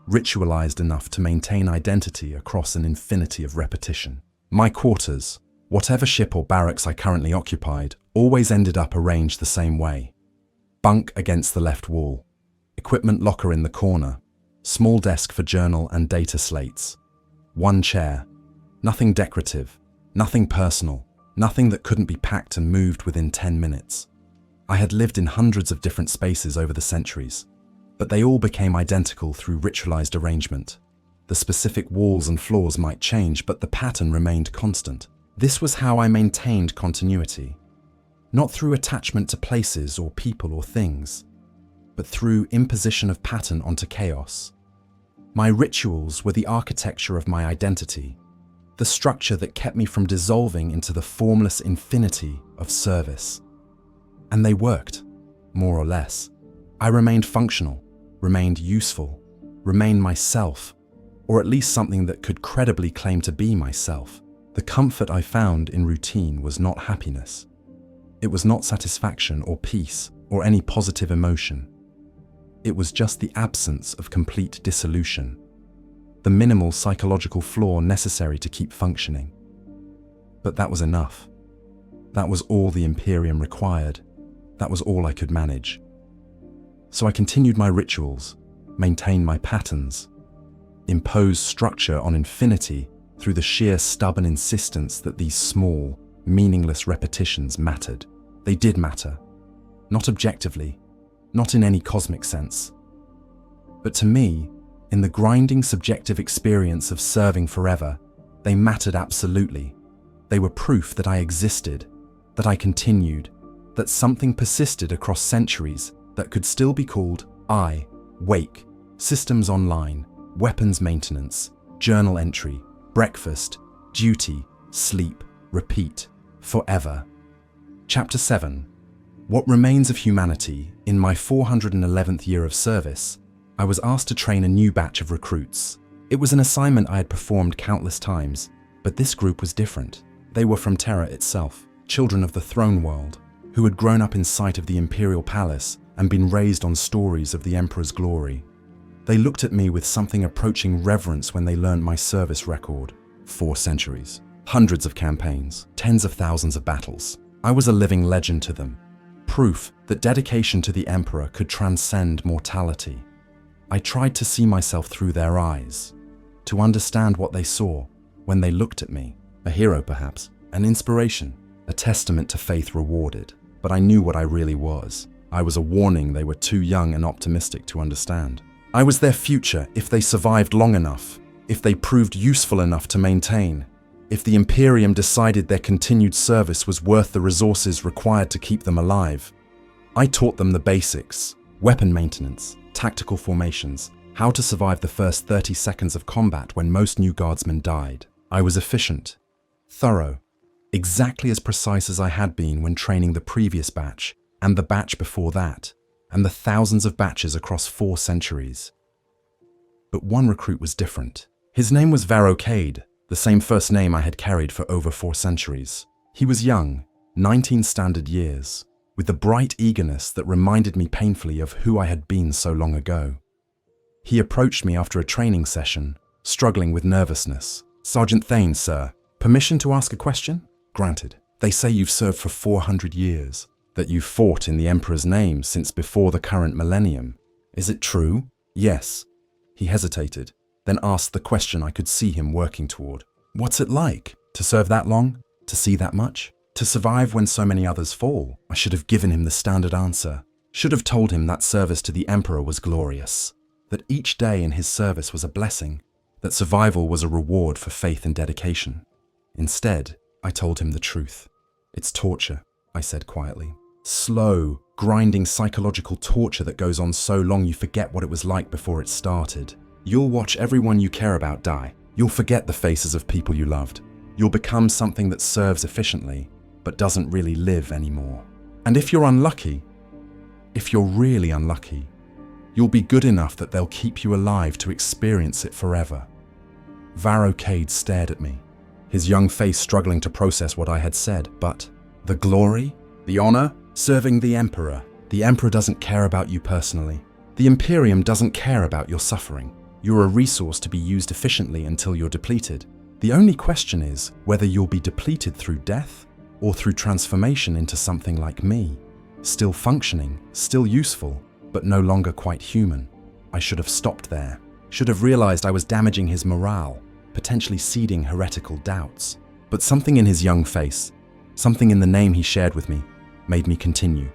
ritualized enough to maintain identity across an infinity of repetition. My quarters, whatever ship or barracks I currently occupied, always ended up arranged the same way. Bunk against the left wall, equipment locker in the corner, small desk for journal and data slates, one chair, nothing decorative, nothing personal, Nothing that couldn't be packed and moved within 10 minutes. I had lived in hundreds of different spaces over the centuries, but they all became identical through ritualized arrangement. The specific walls and floors might change, but the pattern remained constant. This was how I maintained continuity. Not through attachment to places or people or things, but through imposition of pattern onto chaos. My rituals were the architecture of my identity, the structure that kept me from dissolving into the formless infinity of service. And they worked, more or less. I remained functional, remained useful, remained myself, or at least something that could credibly claim to be myself. The comfort I found in routine was not happiness. It was not satisfaction or peace or any positive emotion. It was just the absence of complete dissolution, the minimal psychological flaw necessary to keep functioning. But that was enough. That was all the Imperium required. That was all I could manage. So I continued my rituals, maintained my patterns, imposed structure on infinity through the sheer stubborn insistence that these small, meaningless repetitions mattered. They did matter. Not objectively, not in any cosmic sense. But to me, in the grinding subjective experience of serving forever, they mattered absolutely. They were proof that I existed, that I continued, that something persisted across centuries that could still be called I, wake, systems online, weapons maintenance, journal entry, breakfast, duty, sleep, repeat, forever. Chapter 7. What remains of humanity? In my 411th year of service, I was asked to train a new batch of recruits. It was an assignment I had performed countless times, but this group was different. They were from Terra itself, children of the throne world, who had grown up in sight of the imperial palace and been raised on stories of the emperor's glory. They looked at me with something approaching reverence when they learned my service record. 4 centuries, hundreds of campaigns, tens of thousands of battles. I was a living legend to them, proof that dedication to the emperor could transcend mortality. I tried to see myself through their eyes, to understand what they saw when they looked at me. A hero perhaps, an inspiration, a testament to faith rewarded. But I knew what I really was. I was a warning they were too young and optimistic to understand. I was their future if they survived long enough, if they proved useful enough to maintain, if the Imperium decided their continued service was worth the resources required to keep them alive. I taught them the basics: weapon maintenance, tactical formations, how to survive the first 30 seconds of combat when most new guardsmen died. I was efficient, thorough, exactly as precise as I had been when training the previous batch, and the batch before that, and the thousands of batches across 4 centuries. But one recruit was different. His name was Varro Thane, the same first name I had carried for over 4 centuries. He was young, 19 standard years, with a bright eagerness that reminded me painfully of who I had been so long ago. He approached me after a training session, struggling with nervousness. "Sergeant Thane, sir. Permission to ask a question?" "Granted. They say you've served for 400 years, that you've fought in the Emperor's name since before the current millennium. Is it true?" "Yes." He hesitated, then asked the question I could see him working toward. "What's it like? To serve that long? To see that much? To survive when so many others fall?" I should have given him the standard answer. Should have told him that service to the Emperor was glorious, that each day in his service was a blessing, that survival was a reward for faith and dedication. Instead, I told him the truth. "It's torture," I said quietly. "Slow, grinding psychological torture that goes on so long you forget what it was like before it started. You'll watch everyone you care about die. You'll forget the faces of people you loved. You'll become something that serves efficiently, but doesn't really live anymore. And if you're unlucky, if you're really unlucky, you'll be good enough that they'll keep you alive to experience it forever." Varro Thane stared at me, his young face struggling to process what I had said. "But the glory? The honor? Serving the Emperor. The Emperor doesn't care about you personally. The Imperium doesn't care about your suffering. You're a resource to be used efficiently until you're depleted. The only question is whether you'll be depleted through death or through transformation into something like me, still functioning, still useful, but no longer quite human." I should have stopped there, should have realized I was damaging his morale, potentially seeding heretical doubts. But something in his young face, Something in the name he shared with me made me continue.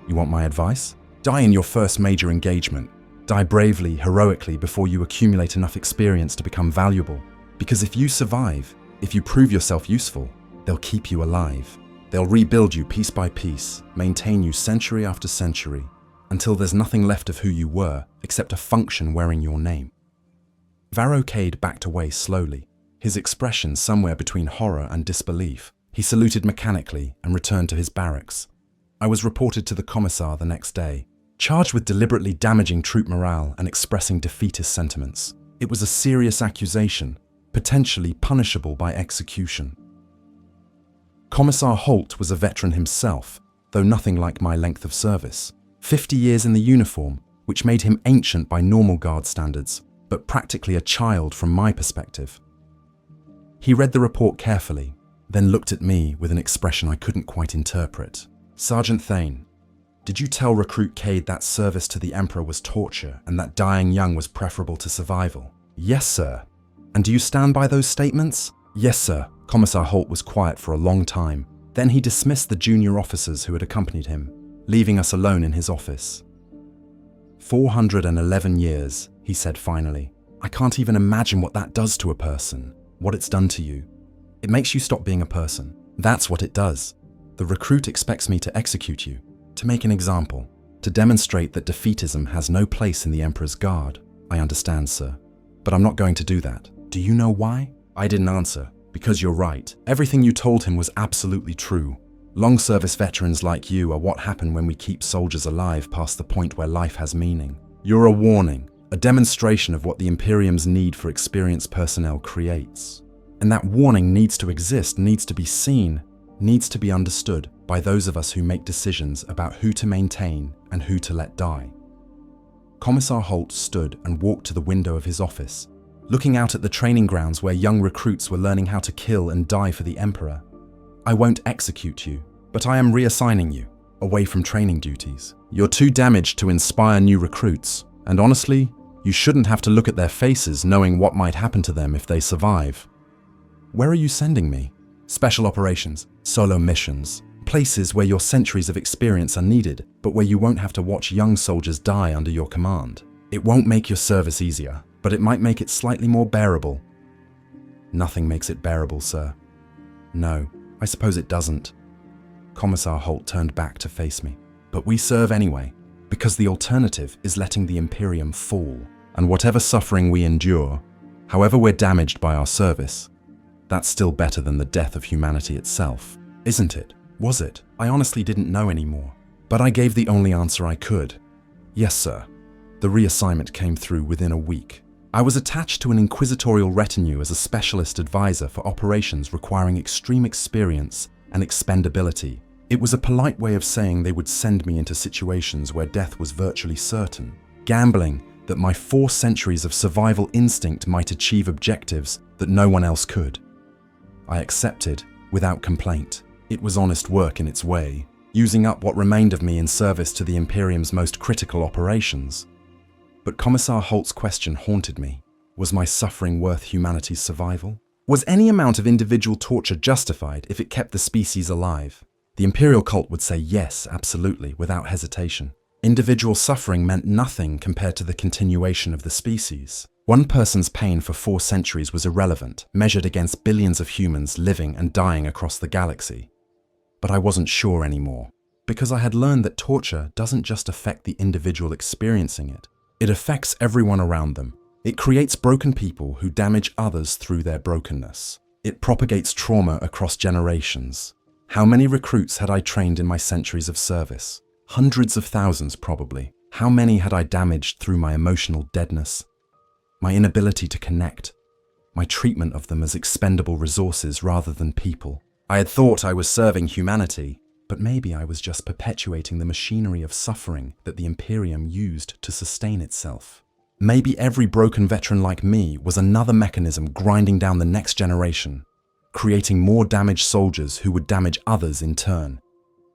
You want my advice? Die in your first major engagement. Die bravely, heroically, before you accumulate enough experience to become valuable. Because if you survive, if you prove yourself useful, they'll keep you alive. They'll rebuild you piece by piece, maintain you century after century, until there's nothing left of who you were except a function wearing your name. Varro Thane backed away slowly, his expression somewhere between horror and disbelief. He saluted mechanically and returned to his barracks. I was reported to the commissar the next day, charged with deliberately damaging troop morale and expressing defeatist sentiments. It was a serious accusation, potentially punishable by execution. Commissar Holt was a veteran himself, though nothing like my length of service. 50 years in the uniform, which made him ancient by normal guard standards, but practically a child from my perspective. He read the report carefully, then looked at me with an expression I couldn't quite interpret. Sergeant Thane, did you tell Recruit Thane that service to the Emperor was torture and that dying young was preferable to survival? Yes, sir. And do you stand by those statements? Yes, sir. Commissar Holt was quiet for a long time. Then he dismissed the junior officers who had accompanied him, leaving us alone in his office. 411 years, he said finally. I can't even imagine what that does to a person, what it's done to you. It makes you stop being a person. That's what it does. The recruit expects me to execute you, to make an example, to demonstrate that defeatism has no place in the Emperor's Guard. I understand, sir, but I'm not going to do that. Do you know why? I didn't answer, because you're right. Everything you told him was absolutely true. Long service veterans like you are what happen when we keep soldiers alive past the point where life has meaning. You're a warning, a demonstration of what the Imperium's need for experienced personnel creates. And that warning needs to exist, needs to be seen, needs to be understood by those of us who make decisions about who to maintain and who to let die. Commissar Holt stood and walked to the window of his office, looking out at the training grounds where young recruits were learning how to kill and die for the Emperor. I won't execute you, but I am reassigning you, away from training duties. You're too damaged to inspire new recruits, and honestly, you shouldn't have to look at their faces knowing what might happen to them if they survive. Where are you sending me? Special operations, solo missions, places where your centuries of experience are needed, but where you won't have to watch young soldiers die under your command. It won't make your service easier, but it might make it slightly more bearable. Nothing makes it bearable, sir. No, I suppose it doesn't. Commissar Holt turned back to face me. But we serve anyway, because the alternative is letting the Imperium fall. And whatever suffering we endure, however we're damaged by our service, that's still better than the death of humanity itself, isn't it? Was it? I honestly didn't know anymore. But I gave the only answer I could. Yes, sir. The reassignment came through within a week. I was attached to an inquisitorial retinue as a specialist advisor for operations requiring extreme experience and expendability. It was a polite way of saying they would send me into situations where death was virtually certain, gambling that my 4 centuries of survival instinct might achieve objectives that no one else could. I accepted without complaint. It was honest work in its way, using up what remained of me in service to the Imperium's most critical operations. But Commissar Holt's question haunted me. Was my suffering worth humanity's survival? Was any amount of individual torture justified if it kept the species alive? The Imperial cult would say yes, absolutely, without hesitation. Individual suffering meant nothing compared to the continuation of the species. One person's pain for 4 centuries was irrelevant, measured against billions of humans living and dying across the galaxy. But I wasn't sure anymore, because I had learned that torture doesn't just affect the individual experiencing it. It affects everyone around them. It creates broken people who damage others through their brokenness. It propagates trauma across generations. How many recruits had I trained in my centuries of service? Hundreds of thousands, probably. How many had I damaged through my emotional deadness? My inability to connect, my treatment of them as expendable resources rather than people. I had thought I was serving humanity, but maybe I was just perpetuating the machinery of suffering that the Imperium used to sustain itself. Maybe every broken veteran like me was another mechanism grinding down the next generation, creating more damaged soldiers who would damage others in turn.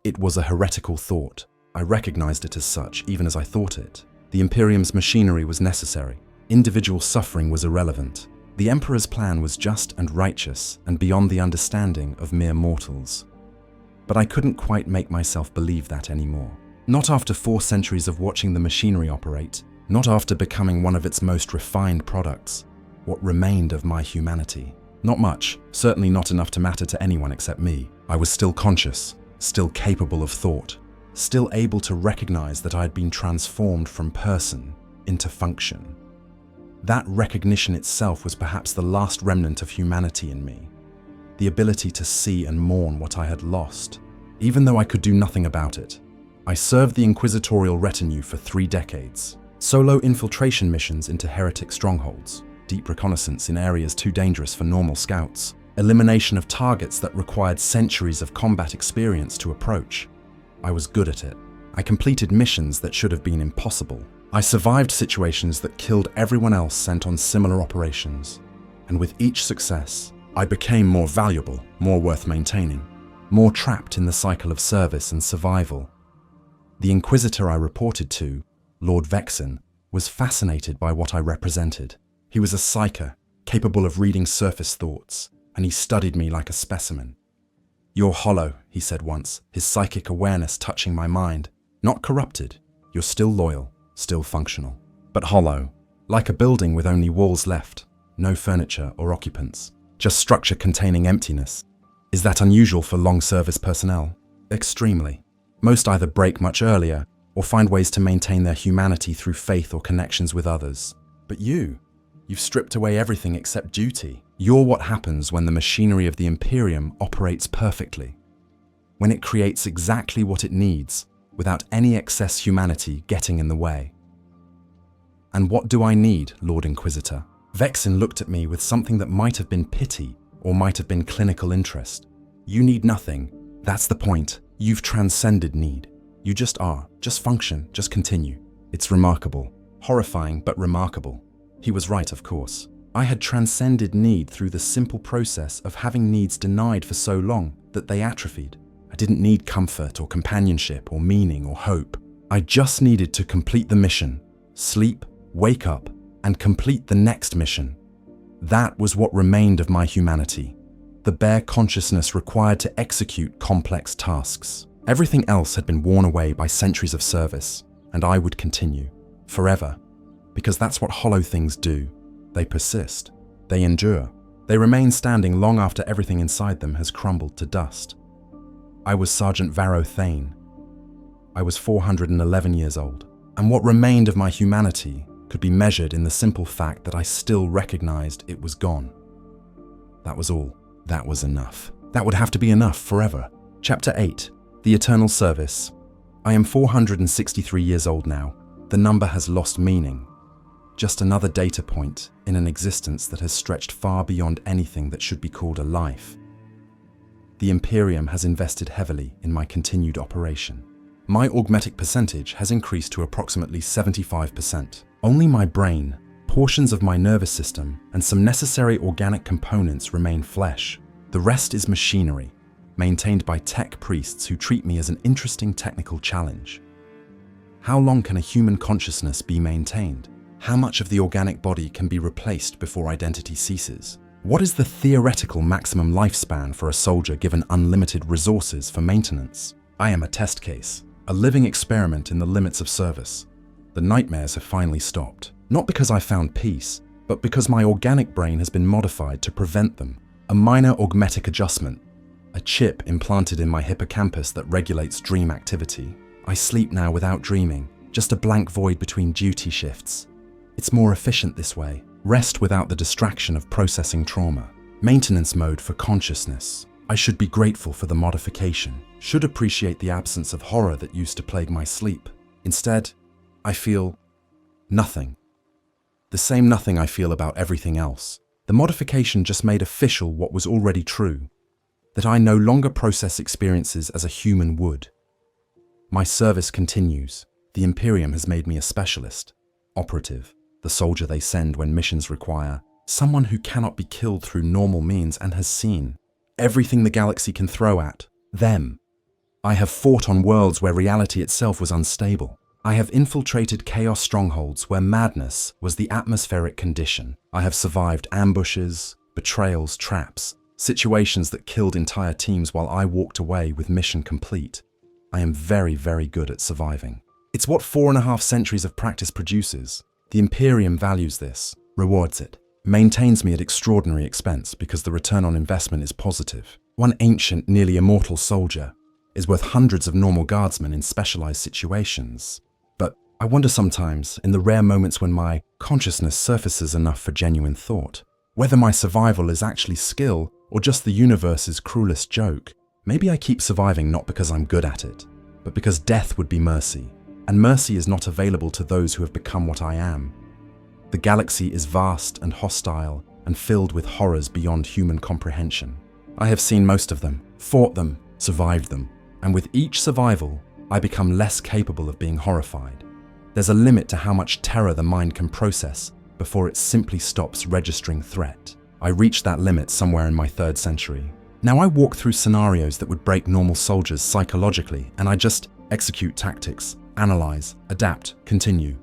It was a heretical thought. I recognized it as such, even as I thought it. The Imperium's machinery was necessary. Individual suffering was irrelevant. The Emperor's plan was just and righteous and beyond the understanding of mere mortals. But I couldn't quite make myself believe that anymore. Not after 4 centuries of watching the machinery operate, not after becoming one of its most refined products. What remained of my humanity? Not much, certainly not enough to matter to anyone except me. I was still conscious, still capable of thought, still able to recognize that I had been transformed from person into function. That recognition itself was perhaps the last remnant of humanity in me, the ability to see and mourn what I had lost, even though I could do nothing about it. I served the inquisitorial retinue for 3 decades. Solo infiltration missions into heretic strongholds, deep reconnaissance in areas too dangerous for normal scouts, elimination of targets that required centuries of combat experience to approach. I was good at it. I completed missions that should have been impossible. I survived situations that killed everyone else sent on similar operations. And with each success, I became more valuable, more worth maintaining, more trapped in the cycle of service and survival. The Inquisitor I reported to, Lord Vexen, was fascinated by what I represented. He was a psyker, capable of reading surface thoughts, and he studied me like a specimen. "You're hollow," he said once, his psychic awareness touching my mind. "Not corrupted. You're still loyal, still functional. But hollow, like a building with only walls left, no furniture or occupants, just structure containing emptiness. Is that unusual for long service personnel? Extremely. Most either break much earlier or find ways to maintain their humanity through faith or connections with others. But you've stripped away everything except duty. You're what happens when the machinery of the Imperium operates perfectly, when it creates exactly what it needs without any excess humanity getting in the way." "And what do I need, Lord Inquisitor?" Vexen looked at me with something that might have been pity or might have been clinical interest. "You need nothing. That's the point. You've transcended need. You just are. Just function. Just continue. It's remarkable. Horrifying, but remarkable." He was right, of course. I had transcended need through the simple process of having needs denied for so long that they atrophied. I didn't need comfort or companionship or meaning or hope. I just needed to complete the mission, sleep, wake up, and complete the next mission. That was what remained of my humanity, the bare consciousness required to execute complex tasks. Everything else had been worn away by centuries of service, and I would continue, forever, because that's what hollow things do. They persist, they endure, they remain standing long after everything inside them has crumbled to dust. I was Sergeant Varro Thane. I was 411 years old, and what remained of my humanity could be measured in the simple fact that I still recognized it was gone. That was all. That was enough. That would have to be enough forever. Chapter 8. The Eternal Service. I am 463 years old now. The number has lost meaning. Just another data point in an existence that has stretched far beyond anything that should be called a life. The Imperium has invested heavily in my continued operation. My augmetic percentage has increased to approximately 75%. Only my brain, portions of my nervous system, and some necessary organic components remain flesh. The rest is machinery, maintained by tech priests who treat me as an interesting technical challenge. How long can a human consciousness be maintained? How much of the organic body can be replaced before identity ceases? What is the theoretical maximum lifespan for a soldier given unlimited resources for maintenance? I am a test case, a living experiment in the limits of service. The nightmares have finally stopped. Not because I found peace, but because my organic brain has been modified to prevent them. A minor augmetic adjustment, a chip implanted in my hippocampus that regulates dream activity. I sleep now without dreaming, just a blank void between duty shifts. It's more efficient this way. Rest without the distraction of processing trauma. Maintenance mode for consciousness. I should be grateful for the modification, should appreciate the absence of horror that used to plague my sleep. Instead, I feel nothing. The same nothing I feel about everything else. The modification just made official what was already true, that I no longer process experiences as a human would. My service continues. The Imperium has made me a specialist, operative, the soldier they send when missions require, someone who cannot be killed through normal means and has seen everything the galaxy can throw at them. I have fought on worlds where reality itself was unstable. I have infiltrated chaos strongholds where madness was the atmospheric condition. I have survived ambushes, betrayals, traps, situations that killed entire teams while I walked away with mission complete. I am very, very good at surviving. It's what 4.5 centuries of practice produces. The Imperium values this, rewards it, maintains me at extraordinary expense because the return on investment is positive. One ancient, nearly immortal soldier is worth hundreds of normal guardsmen in specialized situations. But I wonder sometimes, in the rare moments when my consciousness surfaces enough for genuine thought, whether my survival is actually skill or just the universe's cruelest joke. Maybe I keep surviving not because I'm good at it, but because death would be mercy, and mercy is not available to those who have become what I am. The galaxy is vast and hostile and filled with horrors beyond human comprehension. I have seen most of them, fought them, survived them, and with each survival, I become less capable of being horrified. There's a limit to how much terror the mind can process before it simply stops registering threat. I reached that limit somewhere in my 3rd century. Now I walk through scenarios that would break normal soldiers psychologically, and I just execute tactics, analyze, adapt, continue.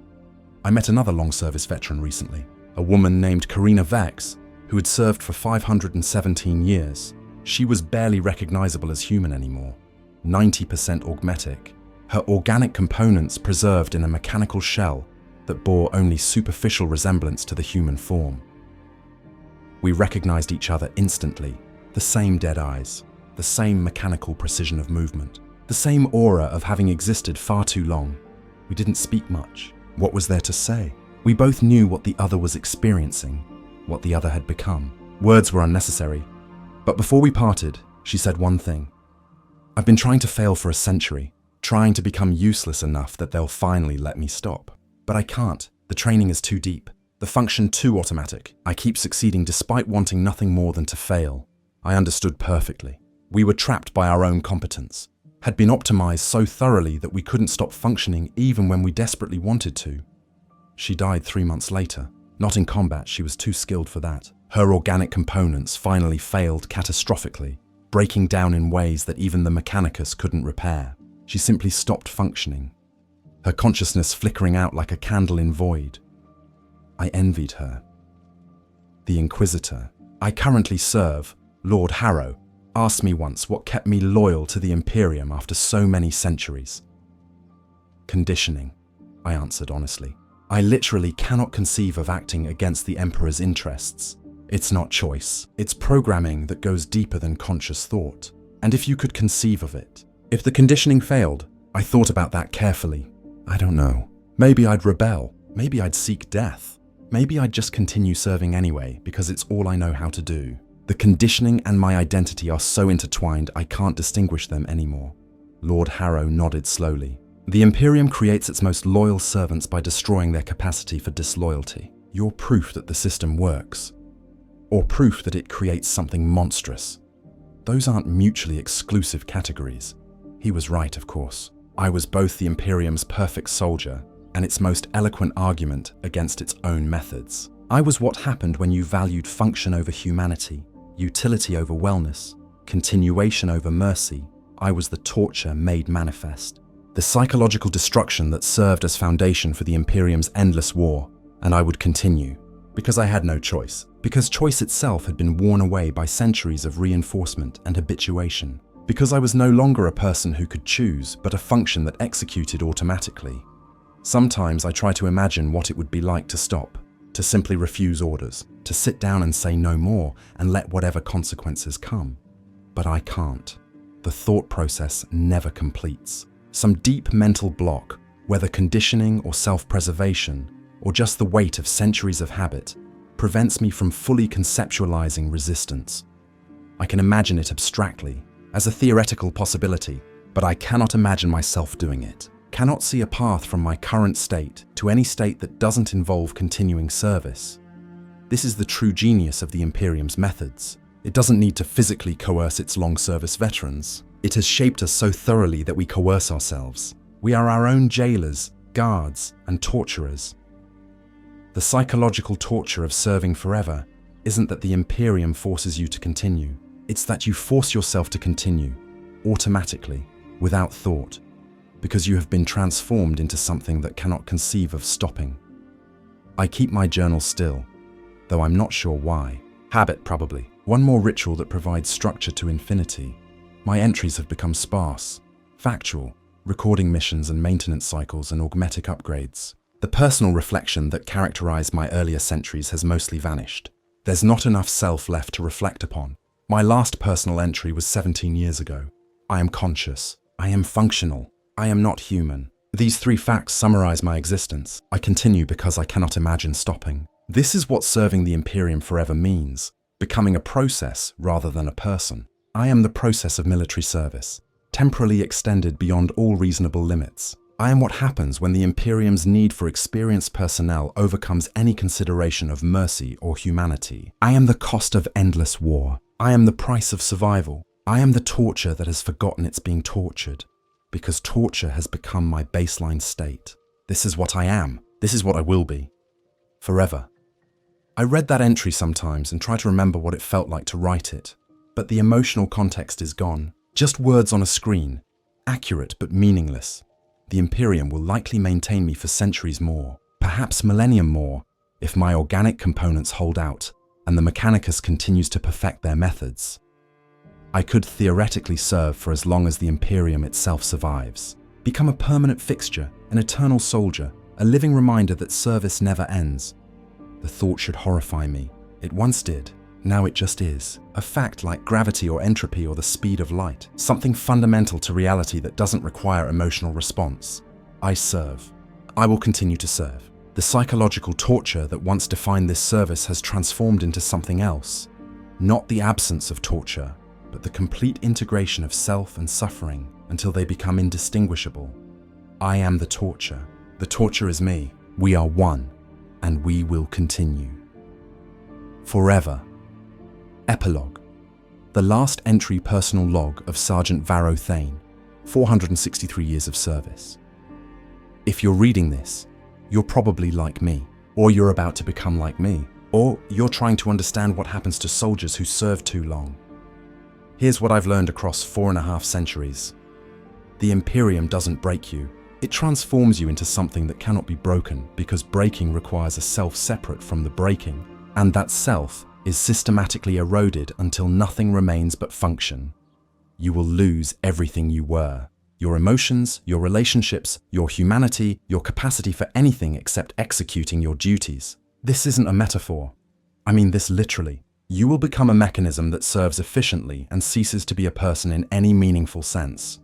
I met another long-service veteran recently, a woman named Karina Vex, who had served for 517 years. She was barely recognizable as human anymore. 90% augmetic, her organic components preserved in a mechanical shell that bore only superficial resemblance to the human form. We recognized each other instantly, the same dead eyes, the same mechanical precision of movement, the same aura of having existed far too long. We didn't speak much. What was there to say? We both knew what the other was experiencing, what the other had become. Words were unnecessary, but before we parted, she said one thing. I've been trying to fail for a century, trying to become useless enough that they'll finally let me stop. But I can't. The training is too deep, the function too automatic. I keep succeeding despite wanting nothing more than to fail. I understood perfectly. We were trapped by our own competence, had been optimized so thoroughly that we couldn't stop functioning even when we desperately wanted to. She died 3 months later. Not in combat, she was too skilled for that. Her organic components finally failed catastrophically, breaking down in ways that even the Mechanicus couldn't repair. She simply stopped functioning, her consciousness flickering out like a candle in void. I envied her. The Inquisitor I currently serve, Lord Harrow, asked me once what kept me loyal to the Imperium after so many centuries. Conditioning, I answered honestly. I literally cannot conceive of acting against the Emperor's interests. It's not choice. It's programming that goes deeper than conscious thought. And if you could conceive of it, if the conditioning failed, I thought about that carefully. I don't know. Maybe I'd rebel. Maybe I'd seek death. Maybe I'd just continue serving anyway because it's all I know how to do. The conditioning and my identity are so intertwined I can't distinguish them anymore. Lord Harrow nodded slowly. The Imperium creates its most loyal servants by destroying their capacity for disloyalty. You're proof that the system works, or proof that it creates something monstrous. Those aren't mutually exclusive categories. He was right, of course. I was both the Imperium's perfect soldier and its most eloquent argument against its own methods. I was what happened when you valued function over humanity, utility over wellness, continuation over mercy. I was the torture made manifest, the psychological destruction that served as foundation for the Imperium's endless war, and I would continue, because I had no choice, because choice itself had been worn away by centuries of reinforcement and habituation, because I was no longer a person who could choose, but a function that executed automatically. Sometimes I try to imagine what it would be like to stop, to simply refuse orders, to sit down and say no more and let whatever consequences come. But I can't. The thought process never completes. Some deep mental block, whether conditioning or self-preservation, or just the weight of centuries of habit, prevents me from fully conceptualizing resistance. I can imagine it abstractly, as a theoretical possibility, but I cannot imagine myself doing it. Cannot see a path from my current state to any state that doesn't involve continuing service. This is the true genius of the Imperium's methods. It doesn't need to physically coerce its long-service veterans. It has shaped us so thoroughly that we coerce ourselves. We are our own jailers, guards, and torturers. The psychological torture of serving forever isn't that the Imperium forces you to continue. It's that you force yourself to continue, automatically, without thought, because you have been transformed into something that cannot conceive of stopping. I keep my journal still, though I'm not sure why. Habit, probably. One more ritual that provides structure to infinity. My entries have become sparse, factual, recording missions and maintenance cycles and augmetic upgrades. The personal reflection that characterized my earlier centuries has mostly vanished. There's not enough self left to reflect upon. My last personal entry was 17 years ago. I am conscious. I am functional. I am not human. These three facts summarize my existence. I continue because I cannot imagine stopping. This is what serving the Imperium forever means, becoming a process rather than a person. I am the process of military service, temporally extended beyond all reasonable limits. I am what happens when the Imperium's need for experienced personnel overcomes any consideration of mercy or humanity. I am the cost of endless war. I am the price of survival. I am the torture that has forgotten it's being tortured, because torture has become my baseline state. This is what I am. This is what I will be. Forever. I read that entry sometimes and try to remember what it felt like to write it, but the emotional context is gone. Just words on a screen, accurate but meaningless. The Imperium will likely maintain me for centuries more, perhaps millennium more, if my organic components hold out and the Mechanicus continues to perfect their methods. I could theoretically serve for as long as the Imperium itself survives, become a permanent fixture, an eternal soldier, a living reminder that service never ends. The thought should horrify me. It once did. Now it just is. A fact like gravity or entropy or the speed of light. Something fundamental to reality that doesn't require emotional response. I serve. I will continue to serve. The psychological torture that once defined this service has transformed into something else. Not the absence of torture, but the complete integration of self and suffering until they become indistinguishable. I am the torture. The torture is me. We are one, and we will continue. Forever. Epilogue. The last entry personal log of Sergeant Varro Thane, 463 years of service. If you're reading this, you're probably like me, or you're about to become like me, or you're trying to understand what happens to soldiers who serve too long. Here's what I've learned across 4.5 centuries. The Imperium doesn't break you. It transforms you into something that cannot be broken because breaking requires a self separate from the breaking, and that self is systematically eroded until nothing remains but function. You will lose everything you were. Your emotions, your relationships, your humanity, your capacity for anything except executing your duties. This isn't a metaphor. I mean this literally. You will become a mechanism that serves efficiently and ceases to be a person in any meaningful sense.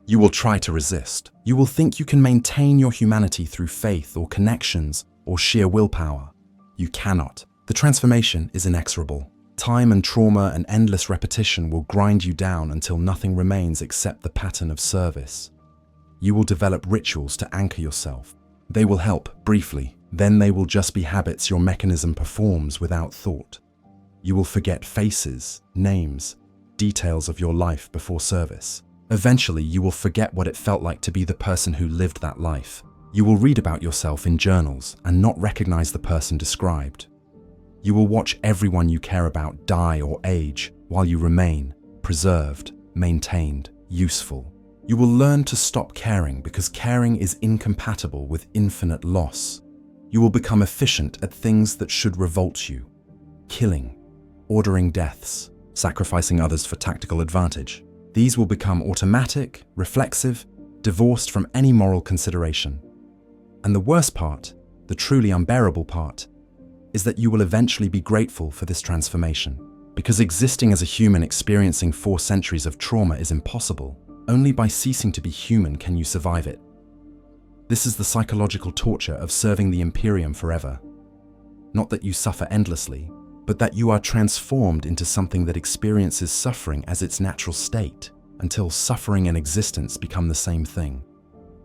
You will try to resist. You will think you can maintain your humanity through faith or connections or sheer willpower. You cannot. The transformation is inexorable. Time and trauma and endless repetition will grind you down until nothing remains except the pattern of service. You will develop rituals to anchor yourself. They will help, briefly. Then they will just be habits your mechanism performs without thought. You will forget faces, names, details of your life before service. Eventually, you will forget what it felt like to be the person who lived that life. You will read about yourself in journals and not recognize the person described. You will watch everyone you care about die or age while you remain preserved, maintained, useful. You will learn to stop caring because caring is incompatible with infinite loss. You will become efficient at things that should revolt you. Killing, ordering deaths, sacrificing others for tactical advantage. These will become automatic, reflexive, divorced from any moral consideration. And the worst part, the truly unbearable part, is that you will eventually be grateful for this transformation. Because existing as a human experiencing 4 centuries of trauma is impossible. Only by ceasing to be human can you survive it. This is the psychological torture of serving the Imperium forever. Not that you suffer endlessly, but that you are transformed into something that experiences suffering as its natural state, until suffering and existence become the same thing.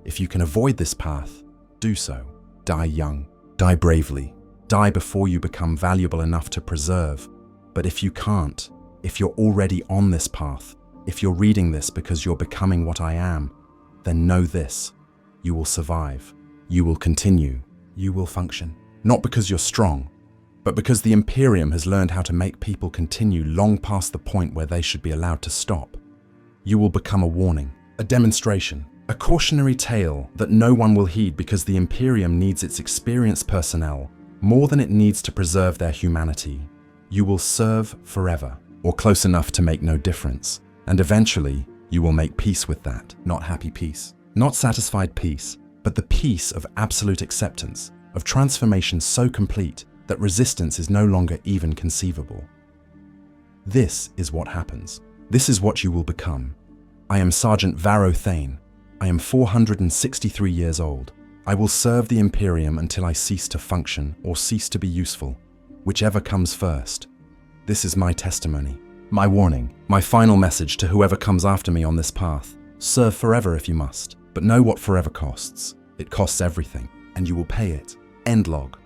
If you can avoid this path, do so. Die young, die bravely, die before you become valuable enough to preserve. But if you can't, if you're already on this path, if you're reading this because you're becoming what I am, then know this: you will survive, you will continue, you will function. Not because you're strong, but because the Imperium has learned how to make people continue long past the point where they should be allowed to stop. You will become a warning, a demonstration, a cautionary tale that no one will heed because the Imperium needs its experienced personnel more than it needs to preserve their humanity. You will serve forever, or close enough to make no difference. And eventually, you will make peace with that. Not happy peace, not satisfied peace, but the peace of absolute acceptance, of transformation so complete that resistance is no longer even conceivable. This is what happens. This is what you will become. I am Sergeant Varro Thane. I am 463 years old. I will serve the Imperium until I cease to function or cease to be useful, whichever comes first. This is my testimony, my warning, my final message to whoever comes after me on this path. Serve forever if you must, but know what forever costs. It costs everything, and you will pay it. End log.